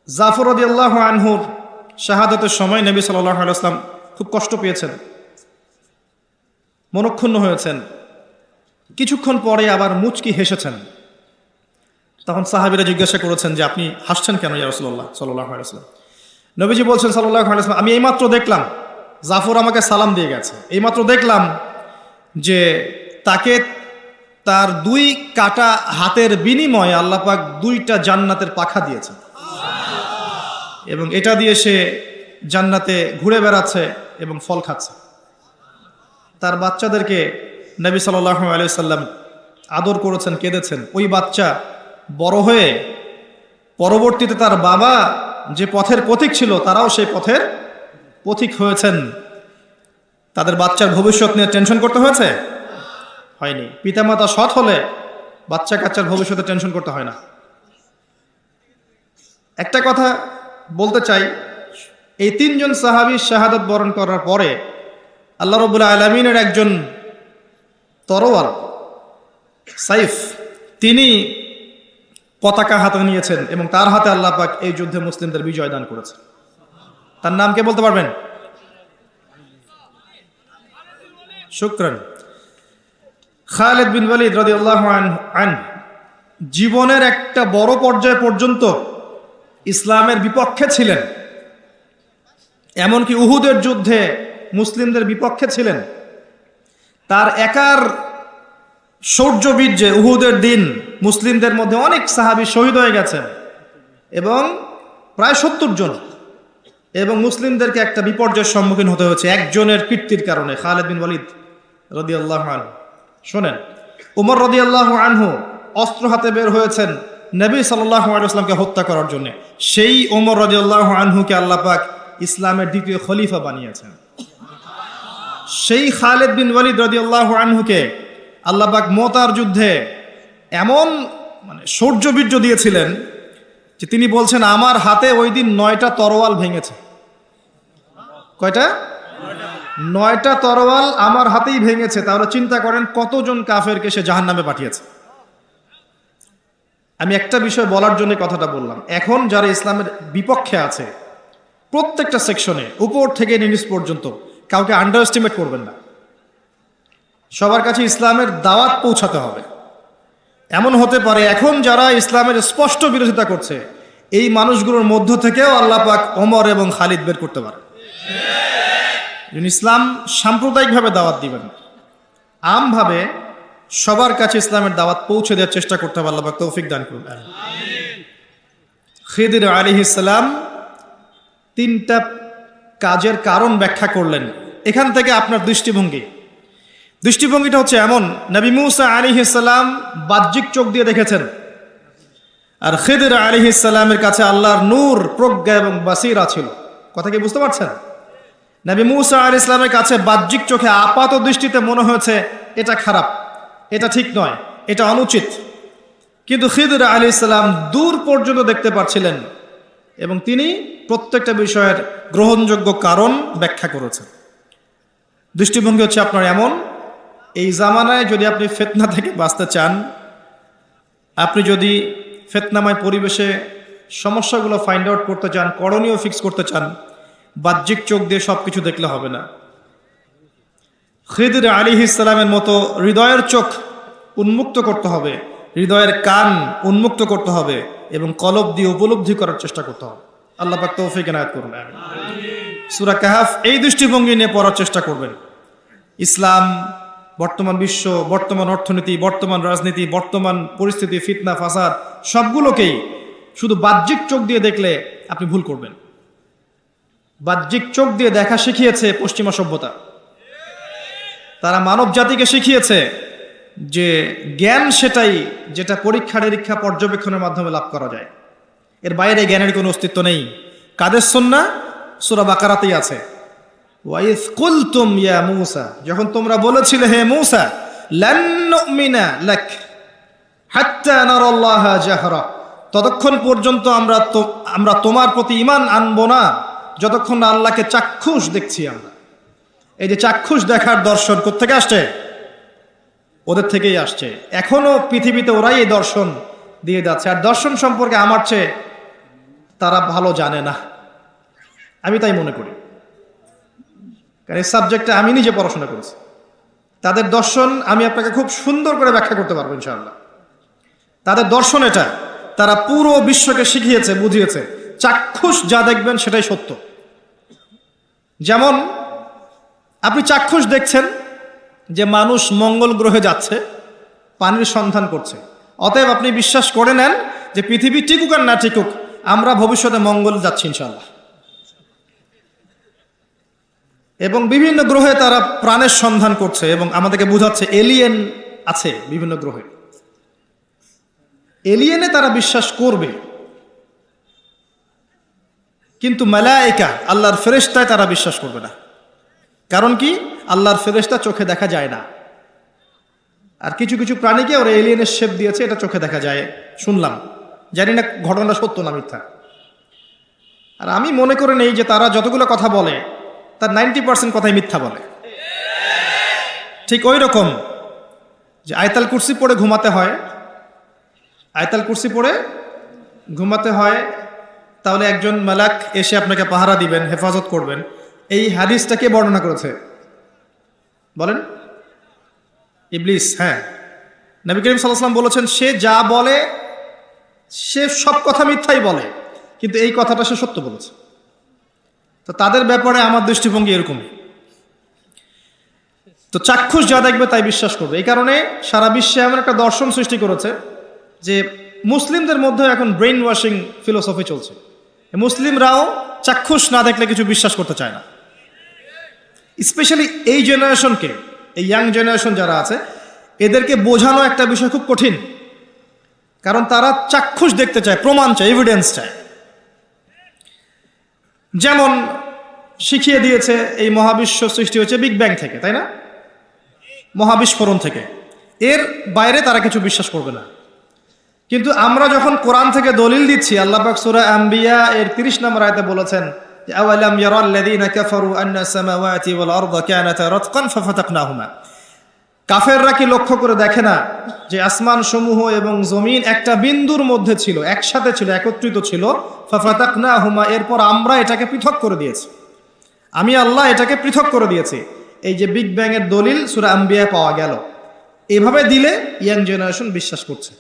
জাফর রাদিয়াল্লাহু আনহুর শাহাদাতের সময় নবী সাল্লাল্লাহু আলাইহি ওয়াসাল্লাম খুব কষ্ট পেয়েছেন, মনক্ষুণ্ণ হয়েছেন। কিছুক্ষণ পরে আবার মুচকি হেসেছেন। তখন সাহাবীরা জিজ্ঞাসা করেছেন যে আপনি হাসছেন কেন ইয়া রাসূলুল্লাহ সাল্লাল্লাহু আলাইহি ওয়াসাল্লাম? নবীজি বলছেন সাল্লাল্লাহু আলাইহি ওয়াসাল্লাম, আমি এইমাত্র দেখলাম জাফর আমাকে সালাম দিয়ে গেছে, এইমাত্র দেখলাম যে তাকে তার 2 কাটা হাতের বিনিময়ে আল্লাহ পাক 2টা জান্নাতের পাখা দিয়েছেন, এবং এটা দিয়ে সে জান্নাতে ঘুরে বেড়াচ্ছে এবং ফল খাচ্ছে। তার বাচ্চাদেরকে নবী সাল্লাল্লাহু আলাইহি ওয়াসাল্লাম আদর করেছেন, কেঁদেছেন। ওই বাচ্চা বড় হয়ে পরবর্তীতে তার বাবা যে পথের পথিক ছিল, তারাও সেই পথের পথিক হয়েছেন। তাদের বাচ্চার ভবিষ্যৎ নিয়ে টেনশন করতে হয়েছে? হয়নি। পিতামাতা সৎ হলে বাচ্চা কাচ্চার ভবিষ্যতে টেনশন করতে হয় না। একটা কথা বলতে চাই, এই 3 জন সাহাবী শাহাদাত বরণ করার পরে আল্লাহ রাব্বুল আলামিনের একজন তরোয়াল সাইফ, তিনি পতাকা হাতে নিয়েছেন এবং তার হাতে আল্লাহ পাক এই যুদ্ধে মুসলিমদের বিজয় দান করেছে। তার নাম কে বলতে পারবেন? শুকরান। খালিদ বিন ওয়ালিদ রাদিয়াল্লাহু আনহু জীবনের একটা বড় পর্যায় পর্যন্ত ইসলামের বিপক্ষে ছিলেন, এমনকি উহুদের যুদ্ধে মুসলিমদের বিপক্ষে ছিলেন। তার একার শৌর্যবীর্যে উহুদের দিন মুসলিমদের মধ্যে অনেক সাহাবী শহীদ হয়ে গেছেন এবং প্রায় 70 জন, এবং মুসলিমদেরকে একটা বিপর্যয়ের সম্মুখীন হতে হয়েছে একজনের কীর্তির কারণে, খালিদ বিন ওয়ালিদ রাদিয়াল্লাহু আনহু। শোনেন, উমর রাদিয়াল্লাহু আনহু অস্ত্র হাতে বের হয়েছেন নবী সাল্লাল্লাহু আলাইহি ওয়াসাল্লামকে হত্যা করার জন্য। সেই উমর রাদিয়াল্লাহু আনহুকে আল্লাহ পাক ইসলামের দ্বিতীয় খলিফা বানিয়েছেন। সেই খালিদ বিন ওয়ালিদ রাদিয়াল্লাহু আনহুকে আল্লাহ পাক মুতার যুদ্ধে এমন শৌর্যবীর্য দিয়েছিলেন যে তিনি বলছেন, আমার হাতে ওই দিন 9টা তরোয়াল ভেঙেছে। কয়টা? 9টা তরোয়াল আমার হাতেই ভেঙেছে। তাহলে চিন্তা করেন কতজন কাফেরকে সে জাহান্নামে পাঠিয়েছে। আমি একটা বিষয় বলার জন্য কথাটা বললাম, এখন যারা ইসলামের বিপক্ষে আছে প্রত্যেকটা সেকশনে উপর থেকে নিচ পর্যন্ত কাউকে আন্ডার এস্টিমেট করবেন না। সবার কাছে ইসলামের দাওয়াত পৌঁছাতে হবে। এমন হতে পারে এখন যারা ইসলামের স্পষ্ট বিরোধিতা করছে এই মানুষগুলোর মধ্য থেকেও আল্লাহ পাক ওমর এবং খালিদ বের করতে পারে। ইসলাম সাম্প্রদায়িকভাবে দাওয়াত দিবেন, আমভাবে সবার কাছে ইসলামের দাওয়াত পৌঁছে দেওয়ার চেষ্টা করতে হবে। আল্লাহ পাক তৌফিক দান করুন। খিদির আলাইহিস সালাম 3টা কাজের কারণ ব্যাখ্যা করলেন। এখান থেকে আপনার দৃষ্টিভঙ্গিটা হচ্ছে এমন, নবী মুসা আলাইহিস সালাম বাহ্যিক চোখ দিয়ে দেখেছেন, আর খিদির আলাইহিস সালামের কাছে আল্লাহর নূর, প্রজ্ঞা এবং বাসীরা ছিল। কথা কি বুঝতে পারছেন? নবী মুসা আলাইহিস সালামের কাছে বাহ্যিক চোখে আপাত দৃষ্টিতে মনে হয়েছে এটা খারাপ, এটা ঠিক নয়, এটা অনুচিত, কিন্তু খিদির আলাইহিস সালাম দূর পর্যন্ত দেখতে পাচ্ছিলেন এবং তিনি প্রত্যেকটা বিষয়ের গ্রহণযোগ্য কারণ ব্যাখ্যা করেছেন। দৃষ্টিভঙ্গি হচ্ছে আপনার এমন, এই জামানায় যদি আপনি ফিতনা থেকে বাঁচতে চান, আপনি যদি ফিতনাময় পরিবেশে সমস্যাগুলো ফাইন্ড আউট করতে চান, করণীয় ফিক্স করতে চান, বাহ্যিক চোখ দিয়ে সব কিছু দেখলে হবে না। খিদির আলাইহিস সালামের মতো হৃদয়ের চোখ উন্মুক্ত করতে হবে, হৃদয়ের কান উন্মুক্ত করতে হবে এবং কলব দিয়ে উপলব্ধি করার চেষ্টা করতে হবে। আল্লাহ পাক তৌফিক এনায়েত করুন। সূরা কাহফ এই দৃষ্টিভঙ্গি নিয়ে পড়ার চেষ্টা করবেন। ইসলাম, বর্তমান বিশ্ব, বর্তমান অর্থনীতি, বর্তমান রাজনীতি, বর্তমান পরিস্থিতি, ফিতনা ফাসাদ সবগুলোকেই শুধু বাহ্যিক চোখ দিয়ে দেখলে আপনি ভুল করবেন। বাহ্যিক চোখ দিয়ে দেখা শিখিয়েছে পশ্চিমা সভ্যতা। তারা মানব জাতিকে শিখিয়েছে যে জ্ঞান সেটাই যেটা পরীক্ষা নিরীক্ষা পর্যবেক্ষণের মাধ্যমে লাভ করা যায়, এর বাইরে জ্ঞানের কোনো অস্তিত্ব নেই। কাদের সুন্নাহ? সূরা বাকারাতেই আছে, ওয়াইজ কুলতুম ইয়া মূসা, যখন তোমরা বলেছিলে হে মূসা, লান নুমিনা লাক হাত্তা নারাল্লাহা জাহরা, ততক্ষণ পর্যন্ত আমরা তোমার প্রতি ঈমান আনবো না যতক্ষণ না আল্লাহকে চাক্ষুষ দেখছি আমরা। এই যে চাক্ষুষ দেখার দর্শন কোত্থেকে আসছে? ওদের থেকেই আসছে। এখনো পৃথিবীতে ওরাই এই দর্শন দিয়ে যাচ্ছে, আর দর্শন সম্পর্কে আমার চেয়ে তারা ভালো জানে না, আমি তাই মনে করি। কারণ এই সাবজেক্টে আমি নিজে পড়াশোনা করেছি। তাদের দর্শন আমি আপনাকে খুব সুন্দর করে ব্যাখ্যা করতে পারবো ইনশাআল্লাহ। তাদের দর্শন এটা, তারা পুরো বিশ্বকে শিখিয়েছে, বুঝিয়েছে চাক্ষুষ যা দেখবেন সেটাই সত্য। যেমন আপনি চাক্ষুষ দেখছেন যে মানুষ মঙ্গল গ্রহে যাচ্ছে, পানির সন্ধান করছে, অতএব আপনি বিশ্বাস করে নেন যে পৃথিবী টিকুক আর না টিকুক আমরা ভবিষ্যতে মঙ্গল যাচ্ছি ইনশাআল্লাহ। এবং বিভিন্ন গ্রহে তারা প্রাণের সন্ধান করছে এবং আমাদেরকে বোঝাচ্ছে এলিয়েন আছে বিভিন্ন গ্রহে। এলিয়েনে তারা বিশ্বাস করবে, কিন্তু মালায়েকা আল্লাহর ফেরেশতায় তারা বিশ্বাস করবে না। কারণ কি? আল্লাহর ফেরেশতা চোখে দেখা যায় না, আর কিছু কিছু প্রাণীকে ওরা এলিয়েনের শেপ দিয়েছে, এটা চোখে দেখা যায় শুনলাম, জানি না ঘটনা সত্য না মিথ্যা। আর আমি মনে করে নেই যে তারা যতগুলো কথা বলে তার 90% কথাই মিথ্যা বলে। ঠিক ওই রকম যে আয়াতুল কুরসি পড়ে ঘুমাতে হয়, আয়াতুল কুরসি পড়ে ঘুমাতে হয়, তাহলে একজন মালাক এসে আপনাকে পাহারা দিবেন, হেফাজত করবেন। এই হাদিসটা কে বর্ণনা করেছে বলেন? ইবলিস। হ্যাঁ, নবী করিম সাল্লাল্লাহু আলাইহি ওয়াসাল্লাম বলেছেন সে যা বলে সে সব কথা মিথ্যাই বলে, কিন্তু এই কথাটা সে সত্য বলেছে। তো তাদের ব্যাপারে আমার দৃষ্টিভঙ্গি এরকমই। তো চাক্ষুষ যা দেখবে তাই বিশ্বাস করবে। এই কারণে সারা বিশ্বে এমন একটা দর্শন সৃষ্টি করেছে যে মুসলিমদের মধ্যে এখন ব্রেইন ওয়াশিং ফিলোসফি চলছে। মুসলিমরাও চাক্ষুষ না দেখলে কিছু বিশ্বাস করতে চায় না। স্পেশালি এই জেনারেশনকে, এই ইয়াং জেনারেশন যারা আছে, এদেরকে বোঝানো একটা বিষয় খুব কঠিন, কারণ তারা চাক্ষুষ দেখতে চায়, প্রমাণ চায়, এভিডেন্স চায়। যেমন শিখিয়ে দিয়েছে এই মহাবিশ্ব সৃষ্টি হয়েছে বিগ ব্যাং থেকে, তাই না? মহাবিস্ফোরণ থেকে। এর বাইরে তারা কিছু বিশ্বাস করবে না। কিন্তু আমরা যখন কোরআন থেকে দলিল দিচ্ছি, আল্লাহ পাক সূরা আম্বিয়া এর 30 নম্বর আয়াতে বলেছেন যে আওয়ালাম ইয়ারাল্লাযীনা কাফারু আন্না সামাওয়াতি ওয়াল আরদা কানাতা রাতকান ফাফাতাকনাহুমা। কাফেররা কি লক্ষ্য করে দেখে না যে আসমান সমূহ এবং জমিন একটা বিন্দুর মধ্যে ছিল, একসাথে ছিল, একত্রিত ছিল। ফাফাতাকনাহুমা, এরপর আমরা এটাকে পৃথক করে দিয়েছি। আমি আল্লাহ এটাকে পৃথক করে দিয়েছি। এই যে বিগ ব্যাং এর দলিল সূরা আম্বিয়া পাওয়া গেল। এভাবে দিলে ইয়াং জেনারেশন বিশ্বাস করছে।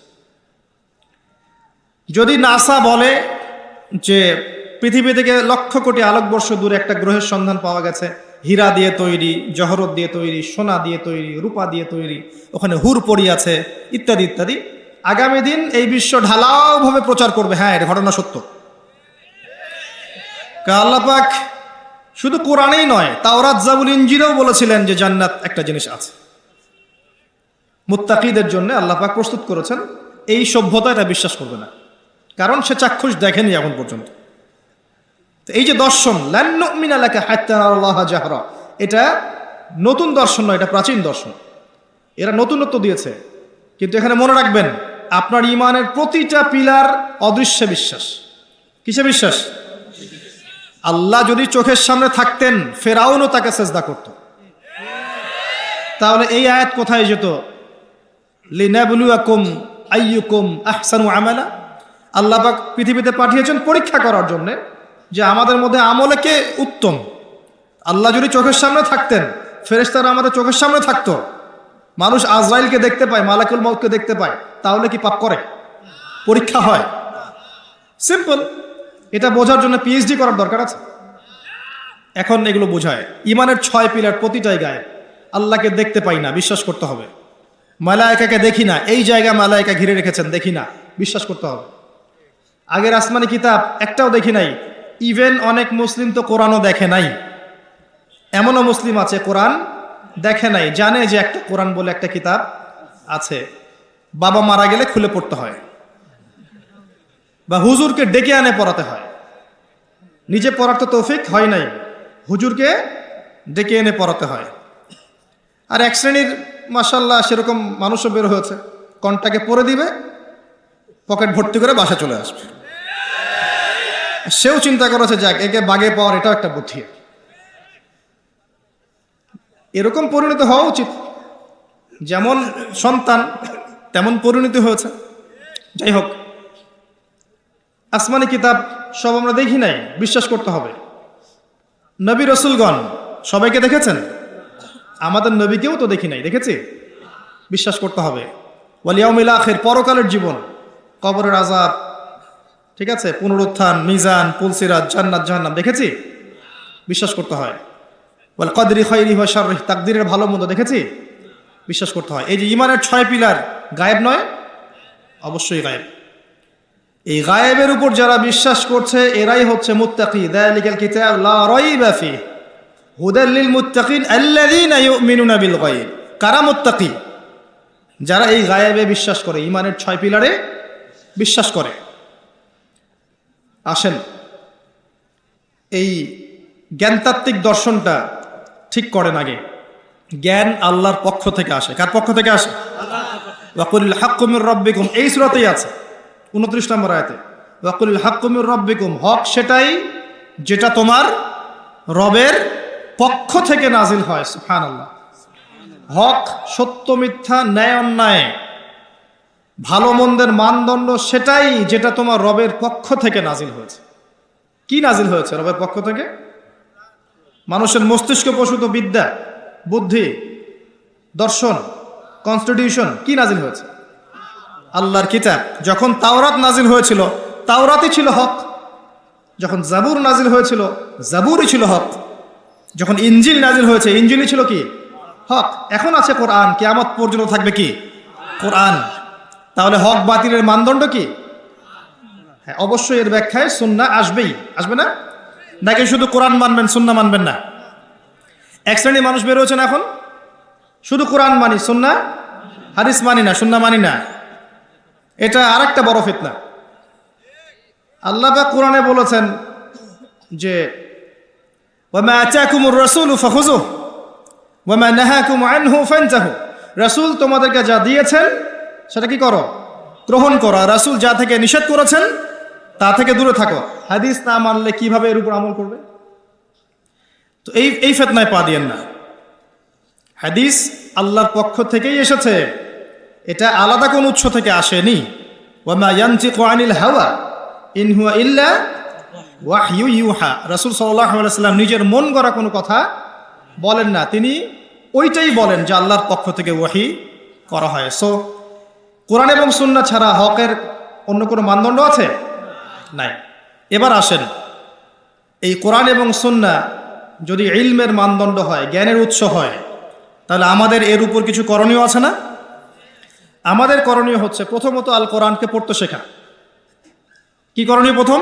যদি নাসা বলে যে পৃথিবী থেকে লক্ষ কোটি আলোকবর্ষ দূরে একটা গ্রহের সন্ধান পাওয়া গেছে, হীরা দিয়ে তৈরি, জহরত দিয়ে তৈরি, সোনা দিয়ে তৈরি, রূপা দিয়ে তৈরি, ওখানে হুর পড়ি আছে, ইত্যাদি ইত্যাদি, আগামী দিন এই বিশ্ব ঢালাওভাবে প্রচার করবে হ্যাঁ এটা ঘটনা সত্য। আল্লাহ পাক শুধু কোরআনেই নয়, তাওরাত, জাবুর, ইনজিলেও বলেছিলেন যে জান্নাত একটা জিনিস আছে, মুত্তাকিদের জন্য আল্লাহ পাক প্রস্তুত করেছেন। এই সভ্যতা এটা বিশ্বাস করবে না, কারণ সে চাক্ষুষ দেখেনি এখন পর্যন্ত। এই যে দর্শন লান নুমিনা লাকা হাত্তা নারাল্লাহা জাহরা, এটা নতুন দর্শন নয়, এটা প্রাচীন দর্শন। এরা নতুনত্ব দিয়েছে, কিন্তু এখানে মনে রাখবেন আপনার ঈমানের প্রতিটা পিলার অদৃশ্যে বিশ্বাস। কিসে বিশ্বাস? আল্লাহ যদি চোখের সামনে থাকতেন, ফেরাউনও তাকে সেজদা করত। তাহলে এই আয়াত কোথায় যেত? লিনাবলুয়াকুম আইয়ুকুম আহসানু আমালা। আল্লাহ পাক পৃথিবীতে পাঠিয়েছেন পরীক্ষা করার জন্য যে আমাদের মধ্যে আমলে কে উত্তম। আল্লাহ যদি চোখের সামনে থাকতেন, ফেরেশতারা আমাদের চোখের সামনে থাকতো, মানুষ আজরাইলকে দেখতে পায়, মালাকুল মউতকে দেখতে পায়, তাহলে কি পাপ করে? পরীক্ষা হয়। সিম্পল। এটা বোঝার জন্য পিএইচডি করার দরকার আছে? এখন এগুলো বোঝায়। ইমানের 6 পিলার প্রতিটাই গায়েব। আল্লাহকে দেখতে পাই না, বিশ্বাস করতে হবে। মালায়েকাকে দেখি না, এই জায়গা মালায়েকা ঘিরে রেখেছেন, দেখি না, বিশ্বাস করতে হবে। আগের আসমানি কিতাব একটাও দেখি নাই। ইভেন অনেক মুসলিম তো কোরআনও দেখে নাই। এমনও মুসলিম আছে কোরআন দেখে নাই, জানে যে একটা কোরআন বলে একটা কিতাব আছে, বাবা মারা গেলে খুলে পড়তে হয় বা হুজুরকে ডেকে আনে পড়াতে হয়। নিজে পড়ার তো তৌফিক হয় নাই, হুজুরকে ডেকে এনে পড়াতে হয়। আর এক শ্রেণীর মাশাআল্লাহ সেরকম মানুষও বের হয়েছে, কনটাকে পড়ে দিবে, পকেট ভর্তি করে বাসা চলে আসবে। সেও চিন্তা করেছে যাক একে বাগে পাওয়ার এটাও একটা বুদ্ধি। এরকম পরিণত হওয়া উচিত। যেমন সন্তান তেমন পরিণতি হয়েছে। যাই হোক, আসমানি কিতাব সব আমরা দেখি নাই, বিশ্বাস করতে হবে। নবী রসুলগণ সবাইকে দেখেছেন, আমাদের নবীকেও তো দেখি নাই, দেখেছি, বিশ্বাস করতে হবে। ওয়াল ইয়াউমিল আখির, পরকালের জীবন, কবরের আযাব, ঠিক আছে, পুনরুত্থান, মিজান, পুলসিরাত, জান্নাত জাহান্নাম দেখেছি, বিশ্বাস করতে হয়। ওয়াল কদরি খাইরিহি ওয়া শাররিহি, তাকদীরের ভালো মন্দ দেখেছি, বিশ্বাস করতে হয়। এই যে ঈমানের 6 পিলার গায়েব নয়, অবশ্যই গায়েব। এই গায়েবের উপর যারা বিশ্বাস করছে এরাই হচ্ছে মুত্তাকি। যালিকাল কিতাব লা রাইবা ফিহি হুদাল লিল মুত্তাকিন আল্লাযীনা ইউমিনুনা বিল গায়ব। কারা মুত্তাকি? যারা এই গায়েবে বিশ্বাস করে, ঈমানের 6 পিলারে বিশ্বাস করে। আসেন এই জ্ঞানতাত্ত্বিক দর্শনটা ঠিক করেন আগে। জ্ঞান আল্লাহর পক্ষ থেকে আসে। কার পক্ষ থেকে আসে? ওয়াকুলিল হাক্কু মির রাব্বিকুম, এই সূরাতেই আছে 29 নম্বর আয়াতে। ওয়াকুলিল হাক্কু মির রাব্বিকুম, হক সেটাই যেটা তোমার রবের পক্ষ থেকে নাজিল হয়। সুবহানাল্লাহ। হক, সত্য মিথ্যা, ন্যায় অন্যায়, ভালো মন্দের মানদণ্ড সেটাই যেটা তোমার রবের পক্ষ থেকে নাজিল হয়েছে। কি নাজিল হয়েছে রবের পক্ষ থেকে? মানুষের মস্তিষ্ক প্রসূত বিদ্যা, বুদ্ধি, দর্শন, কনস্টিটিউশন, কি নাজিল হয়েছে? আল্লাহর কিতাব। যখন তাওরাত নাজিল হয়েছিল, তাওরাতই ছিল হক। যখন জাবুর নাজিল হয়েছিল, জাবুরই ছিল হক। যখন ইনজিল নাজিল হয়েছে, ইনজিলই ছিল কি? হক। এখন আছে কোরআন, কিয়ামত পর্যন্ত থাকবে কি কোরআন। তাহলে হক বাতিলের মানদণ্ড কি? হ্যাঁ, অবশ্যই এর ব্যাখ্যায় সুন্নাহ আসবেই, আসবে না? নাকি শুধু কোরআন মানবেন, সুন্নাহ মানবেন না? এক শ্রেণীর মানুষ বের হয়েছেন এখন, শুধু কোরআন মানি, সুন্নাহ হাদিস মানি না, সুন্নাহ মানি না। এটা আরেকটা বড় ফিতনা। আল্লাহ পাক কোরআনে বলেছেন যে ওয়ামা আতাকুমুর রাসূলু ফাখুযুহু ওয়ামা নাহাকুম আনহু ফানতাহু। রাসূল তোমাদেরকে যা দিয়েছেন সেটা কি করো? গ্রহণ করো। রাসূল যা থেকে নিষেধ করেছেন তা থেকে দূরে থাকো। হাদিস না মানলে কিভাবে এর উপর আমল করবে? তো এই ফিতনায় পা দিয়েন না। হাদিস আল্লাহর পক্ষ থেকেই এসেছে, এটা আলাদা কোন উৎস থেকে আসেনি। ওয়ামা ইয়ানতিকু আনিল হাওয়া ইন হুয়া ইল্লা ওয়াহয়ু ইউহা। রাসূল সাল্লাল্লাহু আলাইহি ওয়াসাল্লাম নিজের মন গড়া কোনো কথা বলেন না, তিনি ওইটাই বলেন যে আল্লাহর পক্ষ থেকে ওয়াহি করা হয়। সো কোরআন এবং সুন্নাহ ছাড়া হকের অন্য কোনো মানদণ্ড আছে? নাই। এবার আসেন, এই কোরআন এবং সুন্নাহ যদি ইলমের মানদণ্ড হয়, জ্ঞানের উৎস হয়, তাহলে আমাদের এর উপর কিছু করণীয় আছে না? আমাদের করণীয় হচ্ছে প্রথমত আল কোরআনকে পড়তে শেখা। কি করণীয়? প্রথম,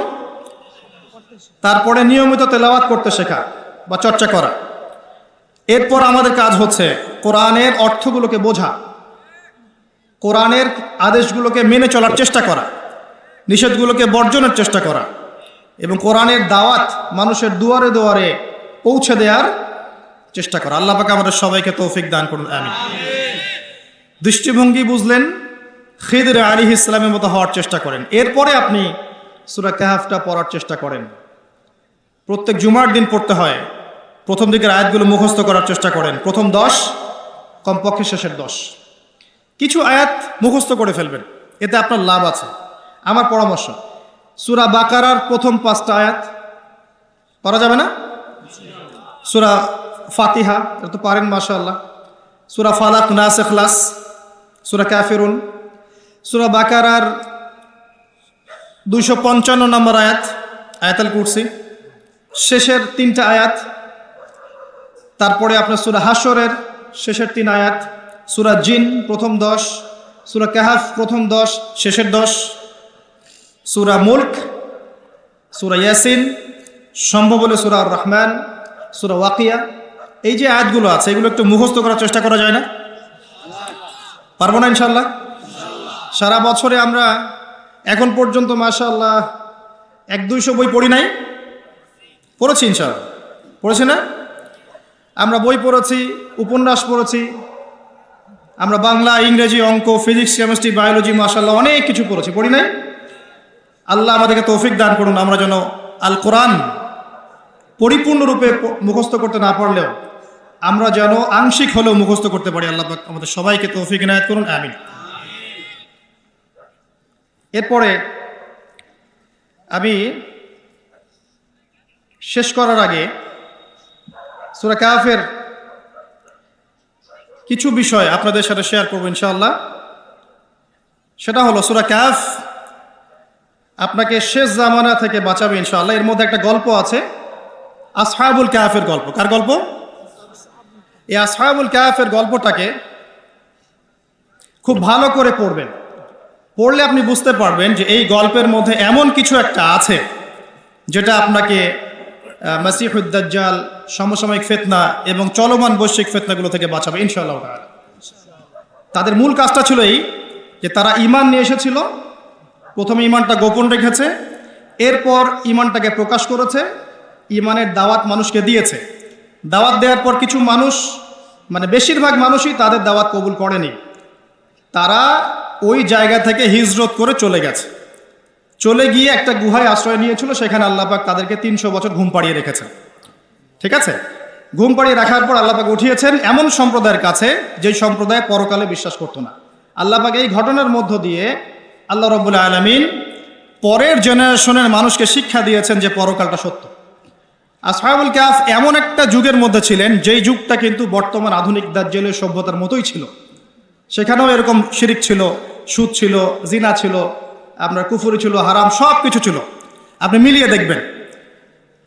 তারপরে নিয়মিত তেলাওয়াত করতে শেখা বা চর্চা করা। এরপর আমাদের কাজ হচ্ছে কোরআনের অর্থগুলোকে বোঝা, কোরআনের আদেশগুলোকে মেনে চলার চেষ্টা করা, নিষেধগুলোকে বর্জনের চেষ্টা করা, এবং কোরআনের দাওয়াত মানুষের দুয়ারে দুয়ারে পৌঁছে দেওয়ার চেষ্টা করা। আল্লাহ পাক আমাদের সবাইকে তৌফিক দান করুন, আমিন। দৃষ্টিভঙ্গি বুঝলেন, খিদর আলাইহিস সালামের মতো হওয়ার চেষ্টা করেন। এরপরে আপনি সূরা কাহফটা পড়ার চেষ্টা করেন। প্রত্যেক জুমার দিন পড়তে হয়। প্রথম দিকের আয়াতগুলো মুখস্থ করার চেষ্টা করেন, প্রথম 10, কমপক্ষে শেষের 10। কিছু আয়াত মুখস্থ করে ফেলবেন, এতে আপনার লাভ আছে। আমার পরামর্শ, সূরা বাকারার প্রথম 5টা আয়াত পড়া যাবে না? সূরা ফাতিহা এটা তো পারেন, মাশাআল্লাহ। সূরা ফালাক, নাস, ইখলাস, সূরা কাফিরুন, সূরা বাকারার 255 নম্বর আয়াত আয়াতুল কুরসি, শেষের 3টা আয়াত, তারপরে আপনার সূরা হাশরের শেষের 3 আয়াত, সূরা জিন প্রথম 10, সূরা কাহফ প্রথম 10 শেষের 10, সূরা মুলক, সূরা ইয়াসিন, সম্ভব হলে সূরা আর রহমান, সূরা ওয়াকিয়া। এই যে আয়াতগুলো আছে এগুলো একটু মুখস্থ করার চেষ্টা করা যায় না? পারবো না ইনশাল্লাহ? সারা বছরে আমরা এখন পর্যন্ত মাশাআল্লাহ 100-200 বই পড়ি নাই? পড়েছি ইনশাআল্লাহ, পড়েছি না? আমরা বই পড়েছি, উপন্যাস পড়েছি, আমরা বাংলা, ইংরেজি, অঙ্ক, ফিজিক্স, কেমিস্ট্রি, বায়োলজি, মাশাআল্লাহ অনেক কিছু পড়েছি, পড়ি নাই? আল্লাহ আমাদেরকে তৌফিক দান করুন, আমরা যেন আল কোরআন পরিপূর্ণরূপে মুখস্থ করতে না পারলেও আমরা যেন আংশিক হলেও মুখস্থ করতে পারি। আল্লাহ পাক আমাদের সবাইকে তৌফিক ইনায়াত করুন, আমিন। এরপরে আমি শেষ করার আগে সূরা কাহফের কিছু বিষয় আপনাদের সাথে শেয়ার করব ইনশাআল্লাহ। সেটা হলো সূরা কাহফ আপনাকে শেষ জামানা থেকে বাঁচাবে ইনশাআল্লাহ। এর মধ্যে একটা গল্প আছে, আসহাবুল কাহফের গল্প। কার গল্প? এই আসহাবুল কাহফের গল্পটাকে খুব ভালো করে পড়বেন। পড়লে আপনি বুঝতে পারবেন যে এই গল্পের মধ্যে এমন কিছু একটা আছে যেটা আপনাকে মাসিহুদ দাজ্জাল, সমসাময়িক ফিতনা এবং চলমান বৈশ্বিক ফিতনাগুলো থেকে বাঁচাবে ইনশাআল্লাহ তাআলা। তাদের মূল কাজটা ছিল এই যে তারা ঈমান নিয়ে এসেছিল, প্রথমে ঈমানটা গোপন রেখেছে, এরপর ঈমানটাকে প্রকাশ করেছে, ঈমানের দাওয়াত মানুষকে দিয়েছে। দাওয়াত দেওয়ার পর কিছু মানুষ, মানে বেশিরভাগ মানুষই তাদের দাওয়াত কবুল করেনি। তারা ওই জায়গা থেকে হিজরত করে চলে গেছে, চলে গিয়ে একটা গুহায় আশ্রয় নিয়েছিল। সেখানে আল্লাহ পাক তাদেরকে 300 বছর ঘুম পাড়িয়ে রেখেছেন। ঠিক আছে, ঘুম পাড়িয়ে রাখার পর আল্লাহ পাক উঠিয়েছেন এমন সম্প্রদায়ের কাছে যেই সম্প্রদায় পরকালে বিশ্বাস করতো না। আল্লাহ পাক এই ঘটনার মধ্য দিয়ে আল্লাহ রাব্বুল আলামিন পরের জেনারেশনের মানুষকে শিক্ষা দিয়েছেন যে পরকালটা সত্য। আসহাবুল কাহফ এমন একটা যুগের মধ্যে ছিলেন যেই যুগটা কিন্তু বর্তমান আধুনিক দাজ্জালের সভ্যতার মতোই ছিল। সেখানেও এরকম শিরিক ছিল, সুদ ছিল, জিনা ছিল, আপনার কুফরি ছিল, হারাম সব কিছু ছিল। আপনি মিলিয়ে দেখবেন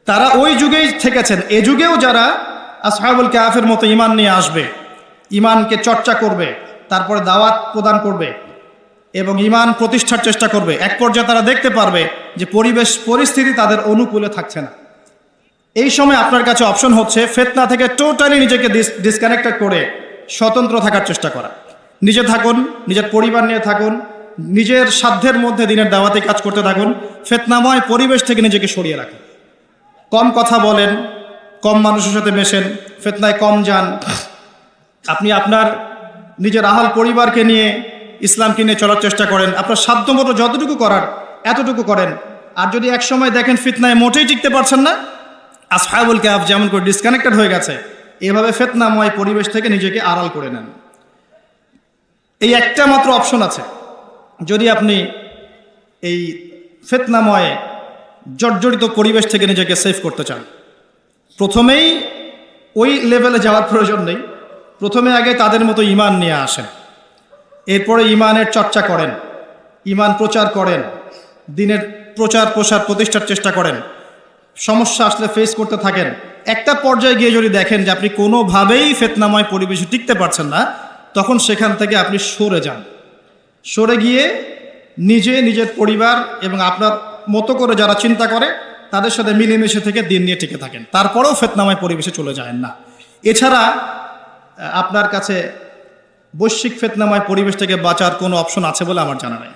তারা ওই যুগেই থেকেছেন। এ যুগেও যারা আসহাবুল কাহফের মতো ঈমান নিয়ে আসবে ইমানকে চর্চা করবে, তারপরে দাওয়াত প্রদান করবে এবং ইমান প্রতিষ্ঠার চেষ্টা করবে, এক পর্যায়ে তারা দেখতে পারবে যে পরিস্থিতি তাদের অনুকূলে থাকছে না। এই সময় আপনার কাছে অপশন হচ্ছে ফিতনা থেকে টোটালি নিজেকে ডিসকানেক্টেড করে স্বতন্ত্র থাকার চেষ্টা করা। নিজে থাকুন, নিজের পরিবার নিয়ে থাকুন, নিজের সাধ্যের মধ্যে দিনের দাওয়াতি কাজ করতে থাকুন, ফিতনাময় পরিবেশ থেকে নিজেকে সরিয়ে রাখুন। কম কথা বলেন, কম মানুষের সাথে মেশেন, ফিতনায় কম যান। আপনি আপনার নিজের আহাল পরিবারকে নিয়ে ইসলামকে নিয়ে চলার চেষ্টা করেন, আপনার সাধ্যমতো যতটুকু করার এতটুকু করেন। আর যদি এক সময় দেখেন ফিতনায় মোটেই টিকতে পারছেন না, আসহাবুল কাহফ যেমন করে ডিসকানেক্টেড হয়ে গেছে, এভাবে ফিতনাময় পরিবেশ থেকে নিজেকে আড়াল করে নেন। এই একটা মাত্র অপশন আছে যদি আপনি এই ফিতনাময় জর্জরিত পরিবেশ থেকে নিজেকে সেভ করতে চান। প্রথমেই ওই লেভেলে যাওয়ার প্রয়োজন নেই, প্রথমে আগে তাদের মতো ইমান নিয়ে আসেন, এরপরে ইমানের চর্চা করেন, ইমান প্রচার করেন, দিনের প্রচার প্রসার প্রতিষ্ঠার চেষ্টা করেন, সমস্যা আসলে ফেস করতে থাকেন। একটা পর্যায়ে গিয়ে যদি দেখেন যে আপনি কোনোভাবেই ফিতনাময় পরিবেশে টিকতে পারছেন না, তখন সেখান থেকে আপনি সরে যান। সরে গিয়ে নিজের পরিবার এবং আপনার মতো করে যারা চিন্তা করে তাদের সাথে মিলেমিশে থেকে দিন নিয়ে টিকে থাকেন, তারপরেও ফিতনাময় পরিবেশে চলে যায় না। এছাড়া আপনার কাছে বৈশ্বিক ফিতনাময় পরিবেশ থেকে বাঁচার কোনো অপশন আছে বলে আমার জানা নেই।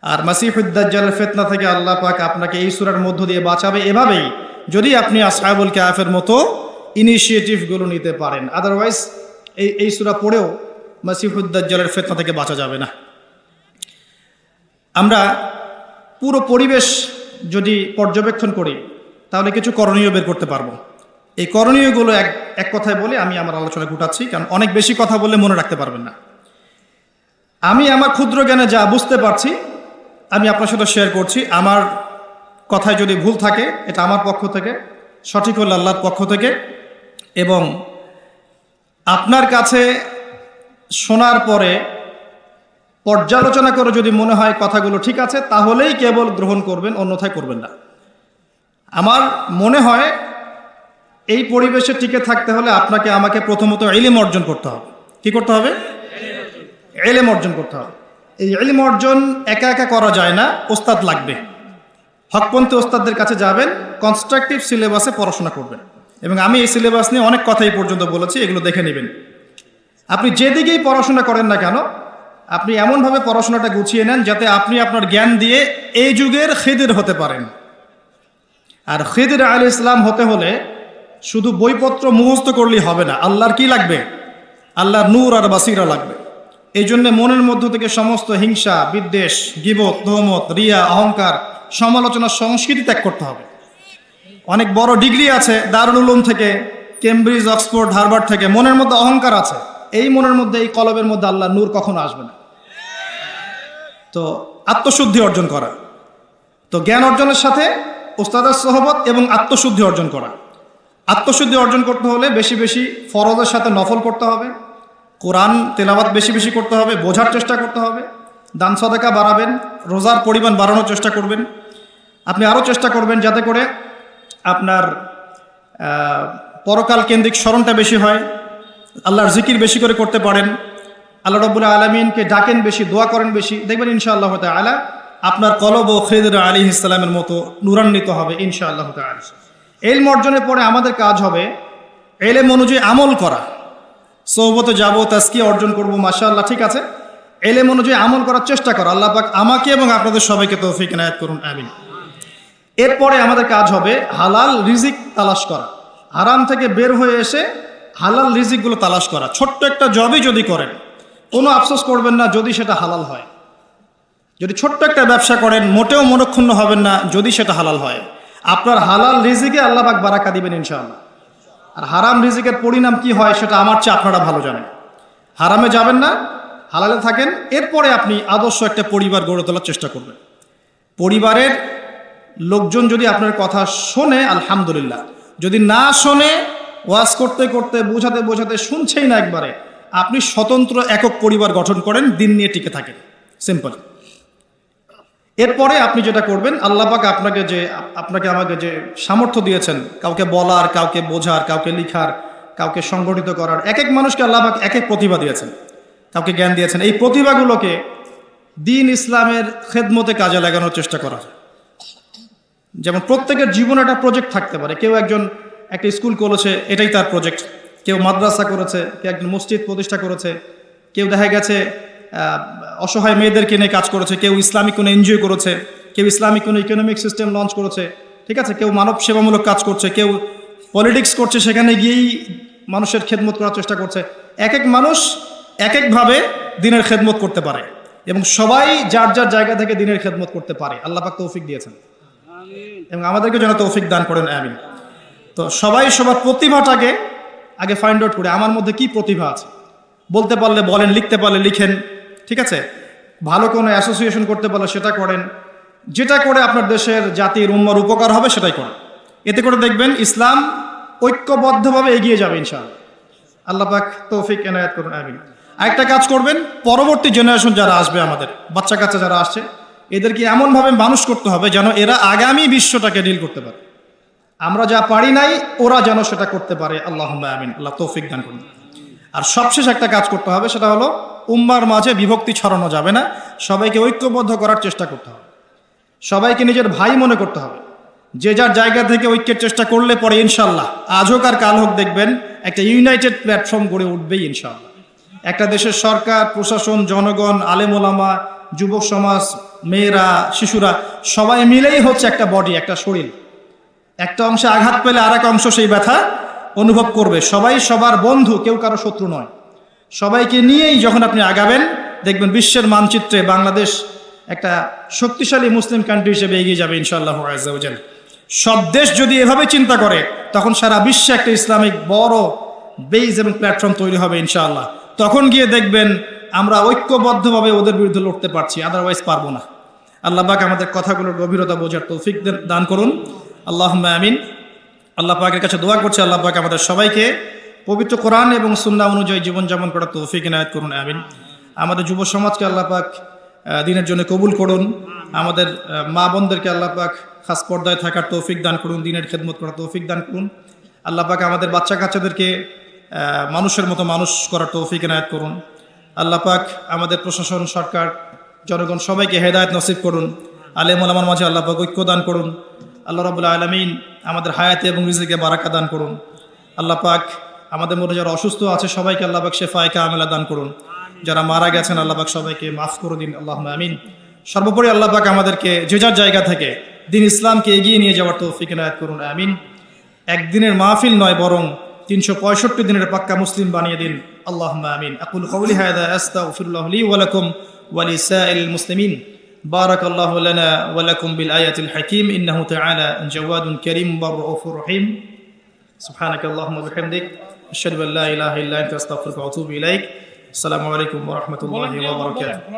আর মাসিহুদ দাজ্জালের ফিতনা থেকে আল্লাহ পাক আপনাকে এই সূরার মধ্য দিয়ে বাঁচাবে এভাবেই, যদি আপনি আসহাবুল কাহফের মতো ইনিশিয়েটিভগুলো নিতে পারেন। আদারওয়াইজ এই সূরা পড়েও মাসিহুদ দাজ্জালের ফিতনা থেকে বাঁচা যাবে না। আমরা পুরো পরিবেশ যদি পর্যবেক্ষণ করি তাহলে কিছু করণীয় বের করতে পারবো। এই করণীয়গুলো এক কথায় বলে আমি আমার আলোচনা গুটাচ্ছি, কারণ অনেক বেশি কথা বললে মনে রাখতে পারবেন না। আমি আমার ক্ষুদ্র জ্ঞানে যা বুঝতে পারছি আমি আপনার সাথে শেয়ার করছি। আমার কথায় যদি ভুল থাকে এটা আমার পক্ষ থেকে, সঠিক হল আল্লাহর পক্ষ থেকে। এবং আপনার কাছে শোনার পরে পর্যালোচনা করে যদি মনে হয় কথাগুলো ঠিক আছে তাহলেই কেবল গ্রহণ করবেন, অন্যথায় করবেন না। আমার মনে হয় এই পরিবেশে টিকে থাকতে হলে আপনাকে আমাকে প্রথমত ইলম অর্জন করতে হবে। কি করতে হবে? ইলম অর্জন করতে হবে। এই ইলম অর্জন একা একা করা যায় না, ওস্তাদ লাগবে। হকপন্থী ওস্তাদদের কাছে যাবেন, কনস্ট্রাকটিভ সিলেবাসে পড়াশোনা করবেন। এবং আমি এই সিলেবাস নিয়ে অনেক কথাই পর্যন্ত বলেছি, এগুলো দেখে নেবেন। আপনি যেদিকেই পড়াশোনা করেন না কেন, আপনি এমনভাবে পড়াশোনাটা গুছিয়ে নেন যাতে আপনি আপনার জ্ঞান দিয়ে এই যুগের খিদির হতে পারেন। আর খিদির আলাইহিস সালাম হতে হলে শুধু বইপত্র মুখস্থ করলেই হবে না, আল্লাহর কি লাগবে? আল্লাহর নূর আর বাসিরা লাগবে। এই জন্য মনের মধ্য থেকে সমস্ত হিংসা, বিদ্বেষ, গীবত, তোহমত, রিয়া, অহংকার, সমালোচনা, সংস্কৃতি ত্যাগ করতে হবে। অনেক বড় ডিগ্রি আছে দারুল উলুম থেকে, কেমব্রিজ, অক্সফোর্ড, হার্ভার্ড থেকে, মনের মধ্যে অহংকার আছে, এই মনের মধ্যে, এই কলবের মধ্যে আল্লাহর নূর কখনো আসবে না। তো আত্মশুদ্ধি অর্জন করা, তো জ্ঞান অর্জনের সাথে ওস্তাদের সোহবত এবং আত্মশুদ্ধি অর্জন করা। আত্মশুদ্ধি অর্জন করতে হলে বেশি বেশি ফরজের সাথে নফল করতে হবে, কোরআন তেলাওয়াত বেশি বেশি করতে হবে, বোঝার চেষ্টা করতে হবে, দান সাদাকা বাড়াবেন, রোজার পরিমাণ বাড়ানোর চেষ্টা করবেন। আপনি আরও চেষ্টা করবেন যাতে করে আপনার পরকাল কেন্দ্রিক স্মরণটা বেশি হয়, আল্লাহর জিকির বেশি করে করতে পারেন, আল্লাহ রাব্বুল আলামিনকে ডাকেন বেশি, দোয়া করেন বেশি। দেখবেন ইনশাআল্লাহ তাআলা আপনার কলব ও খিদর আলাইহিস সালামের মতো নূরান্বিত হবে ইনশাআল্লাহ তাআলা। ইলম অর্জনের পরে আমাদের কাজ হবে ইলম অনুযায়ী আমল করা। সোহবতে যাব, তাজকিয়া অর্জন করব, মাশাআল্লাহ, ঠিক আছে। ইলম অনুযায়ী আমল করার চেষ্টা করা। আল্লাহ পাক আমাকে এবং আপনাদের সবাইকে তৌফিক ইনায়াত করুন, আমিন। এরপরে আমাদের কাজ হবে হালাল রিজিক তালাশ করা, হারাম থেকে বের হয়ে এসে হালাল রিজিকগুলো তালাশ করা। ছোট্ট একটা জবই যদি করেন কোনো আফসোস করবেন না যদি সেটা হালাল হয়। যদি ছোট্ট একটা ব্যবসা করেন মোটেও মনক্ষুণ্ণ হবেন না যদি সেটা হালাল হয়। আপনার হালাল রিজিকে আল্লাহ পাক বারাকা দিবেন ইনশাআল্লাহ। আর হারাম রিজিকের পরিণাম কি হয় সেটা আমার চেয়ে আপনারা ভালো জানেন। হারামে যাবেন না, হালালে থাকেন। এরপরে আপনি আদর্শ একটা পরিবার গড়ে তোলার চেষ্টা করবেন। পরিবারের লোকজন যদি আপনার কথা শোনে আলহামদুলিল্লাহ, যদি না শোনে, ওয়াজ করতে করতে বোঝাতে বোঝাতে শুনছেই না একবারে, আপনি স্বতন্ত্র একক পরিবার গঠন করেন, দিন নিয়ে টিকে থাকেন, সিম্পল। এরপরে আপনি যেটা করবেন, আল্লাহ পাক আপনাকে আমাকে যে সামর্থ্য দিয়েছেন, কাউকে বলার, কাউকে বোঝার, কাউকে লিখার, কাউকে সংগঠিত করার। এক এক মানুষকে আল্লাহ পাক এক এক প্রতিভা দিয়েছেন, কাউকে জ্ঞান দিয়েছেন। এই প্রতিভাগুলোকে দ্বীন ইসলামের খেদমতে কাজে লাগানোর চেষ্টা করা যায়। যেমন প্রত্যেকের জীবনে একটা প্রজেক্ট থাকতে পারে। কেউ একজন একটা স্কুল করেছে, এটাই তার প্রজেক্ট। কেউ মাদ্রাসা করেছে, কেউ একজন মসজিদ প্রতিষ্ঠা করেছে, কেউ দেখা গেছে অসহায় মেয়েদেরকে নিয়ে কাজ করেছে, কেউ ইসলামিক কোনো এনজিও করেছে, কেউ ইসলামিক কোনো ইকোনমিক সিস্টেম লঞ্চ করেছে, ঠিক আছে, কেউ মানব সেবামূলক কাজ করছে, কেউ পলিটিক্স করছে, সেখানে গিয়েই মানুষের খেদমত করার চেষ্টা করছে। এক এক মানুষ এক একভাবে দিনের খেদমত করতে পারে এবং সবাই যার যার জায়গা থেকে দিনের খেদমত করতে পারে। আল্লাহ পাক তৌফিক দিয়েছেন এবং আমাদেরকে যেন তৌফিক দান করেন, আমিন। তো সবাই সবার প্রতিভাটাকে আগে ফাইন্ড আউট করে আমার মধ্যে কি প্রতিভা আছে। বলতে পারলে বলেন, লিখতে পারলে লিখেন, ঠিক আছে, ভালো কোনো অ্যাসোসিয়েশন করতে পারলে সেটা করেন, যেটা করে আপনার দেশের জাতির উম্মার উপকার হবে সেটাই করেন। এতে করে দেখবেন ইসলাম ঐক্যবদ্ধভাবে এগিয়ে যাবে ইনশাআল্লাহ। আল্লাহ পাক তৌফিক এনায়েত করুন, আমিন। আরেকটা কাজ করবেন, পরবর্তী জেনারেশন যারা আসবে, আমাদের বাচ্চা কাচ্চা যারা আসছে, এদেরকে এমনভাবে মানুষ করতে হবে যেন এরা আগামী বিশ্বটাকে ডিল করতে পারে। আমরা যা পারি নাই ওরা যেন সেটা করতে পারে। আল্লাহুম্মা আমিন। আল্লাহ তৌফিক দান করুন। আর সবশেষ একটা কাজ করতে হবে, সেটা হলো উম্মার মাঝে বিভক্তি ছড়ানো যাবে না, সবাইকে ঐক্যবদ্ধ করার চেষ্টা করতে হবে, সবাইকে নিজের ভাই মনে করতে হবে। যে যার জায়গা থেকে ঐক্যের চেষ্টা করলে পরে ইনশাল্লাহ আজ হোক আর কাল হোক দেখবেন একটা ইউনাইটেড প্ল্যাটফর্ম গড়ে উঠবেই ইনশাল্লাহ। একটা দেশের সরকার, প্রশাসন, জনগণ, আলেম ওলামা, যুবক সমাজ, মেয়েরা, শিশুরা সবাই মিলেই হচ্ছে একটা বডি, একটা শরীর। একটা অংশে আঘাত পেলে আর এক অংশ সেই ব্যথা অনুভব করবে। সবাই সবার বন্ধু, কেউ কারো শত্রু নয়। সবাইকে নিয়েই যখন আপনি আগাবেন দেখবেন বিশ্বের মানচিত্রে বাংলাদেশ একটা শক্তিশালী মুসলিম কান্ট্রি হিসেবে এগিয়ে যাবে ইনশাআল্লাহ আযজা ওয়া জাল্লা। সব দেশ যদি এভাবে চিন্তা করে তখন সারা বিশ্বে একটা ইসলামিক বড় বেজ এবং প্ল্যাটফর্ম তৈরি হবে ইনশাআল্লাহ। তখন গিয়ে দেখবেন আমরা ঐক্যবদ্ধভাবে ওদের বিরুদ্ধে লড়তে পারছি, আদারওয়াইজ পারবো না। আল্লাহ পাক আমাদের কথাগুলোর গভীরতা বোঝার তৌফিক দান করুন, আল্লাহুম্মা আমিন। আল্লাহ পাকের কাছে দোয়া করছি, আল্লাহ পাক আমাদের সবাইকে পবিত্র কোরআন এবং সুন্নাহ অনুযায়ী জীবনযাপন করার তৌফিক ইনায়াত করুন, আমিন। আমাদের যুব সমাজকে আল্লাহ পাক দিনের জন্য কবুল করুন। আমাদের মা বোনদেরকে আল্লাহ পাক খাস পর্দায় থাকার তৌফিক দান করুন, দিনের খেদমত করার তৌফিক দান করুন। আল্লাহ পাক আমাদের বাচ্চা কাচ্চাদেরকে মানুষের মতো মানুষ করার তৌফিক ইনায়াত করুন। আল্লাহ পাক আমাদের প্রশাসন, সরকার, জনগণ সবাইকে হেদায়েত নসিব করুন। আলেম ওলামার মাঝে আল্লাহ পাক ঐক্য দান করুন। আল্লাহ রাব্বুল আলামিন আমাদের হায়াতে এবং রিজিকে বারাকা দান করুন। আল্লাহ পাক আমাদের মধ্যে যারা অসুস্থ আছে সবাইকে আল্লাহ পাক শেফায়ে কামেলা দান করুন। যারা মারা গেছেন আল্লাহ পাক সবাইকে মাফ করে দিন, আল্লাহুম্মা আমিন। সর্বোপরি আল্লাহ পাক আমাদেরকে যে যার জায়গা থেকে দিন ইসলামকে এগিয়ে নিয়ে যাওয়ার তৌফিক ইনায়াত করুন, আমিন। একদিনের মাহফিল নয় বরং 365 দিনের পাক্কা মুসলিম বানিয়ে দিন, আল্লাহুম্মা আমিন। আকুলু কওলি হাযা আস্তাগফিরুল্লাহ লি ওয়া লাকুম ওয়া লিসাইরিল মুসলিমিন। বারাকাল্লাহু লানা ওয়া লাকুম বিল আয়াতিল হাকীম ইন্নাহু তাআলা জাওয়াদুন কারীম ওয়া রাউফুর রহিম। সুবহানাকাল্লাহুম্মা ওয়া বিহামদিক আশহাদু আল্লা ইলাহা ইল্লা আনতা আস্তাগফিরুকা ওয়া আতুবু ইলাইক। আসসালামু আলাইকুম ওয়া রাহমাতুল্লাহি ওয়া বারাকাতুহু।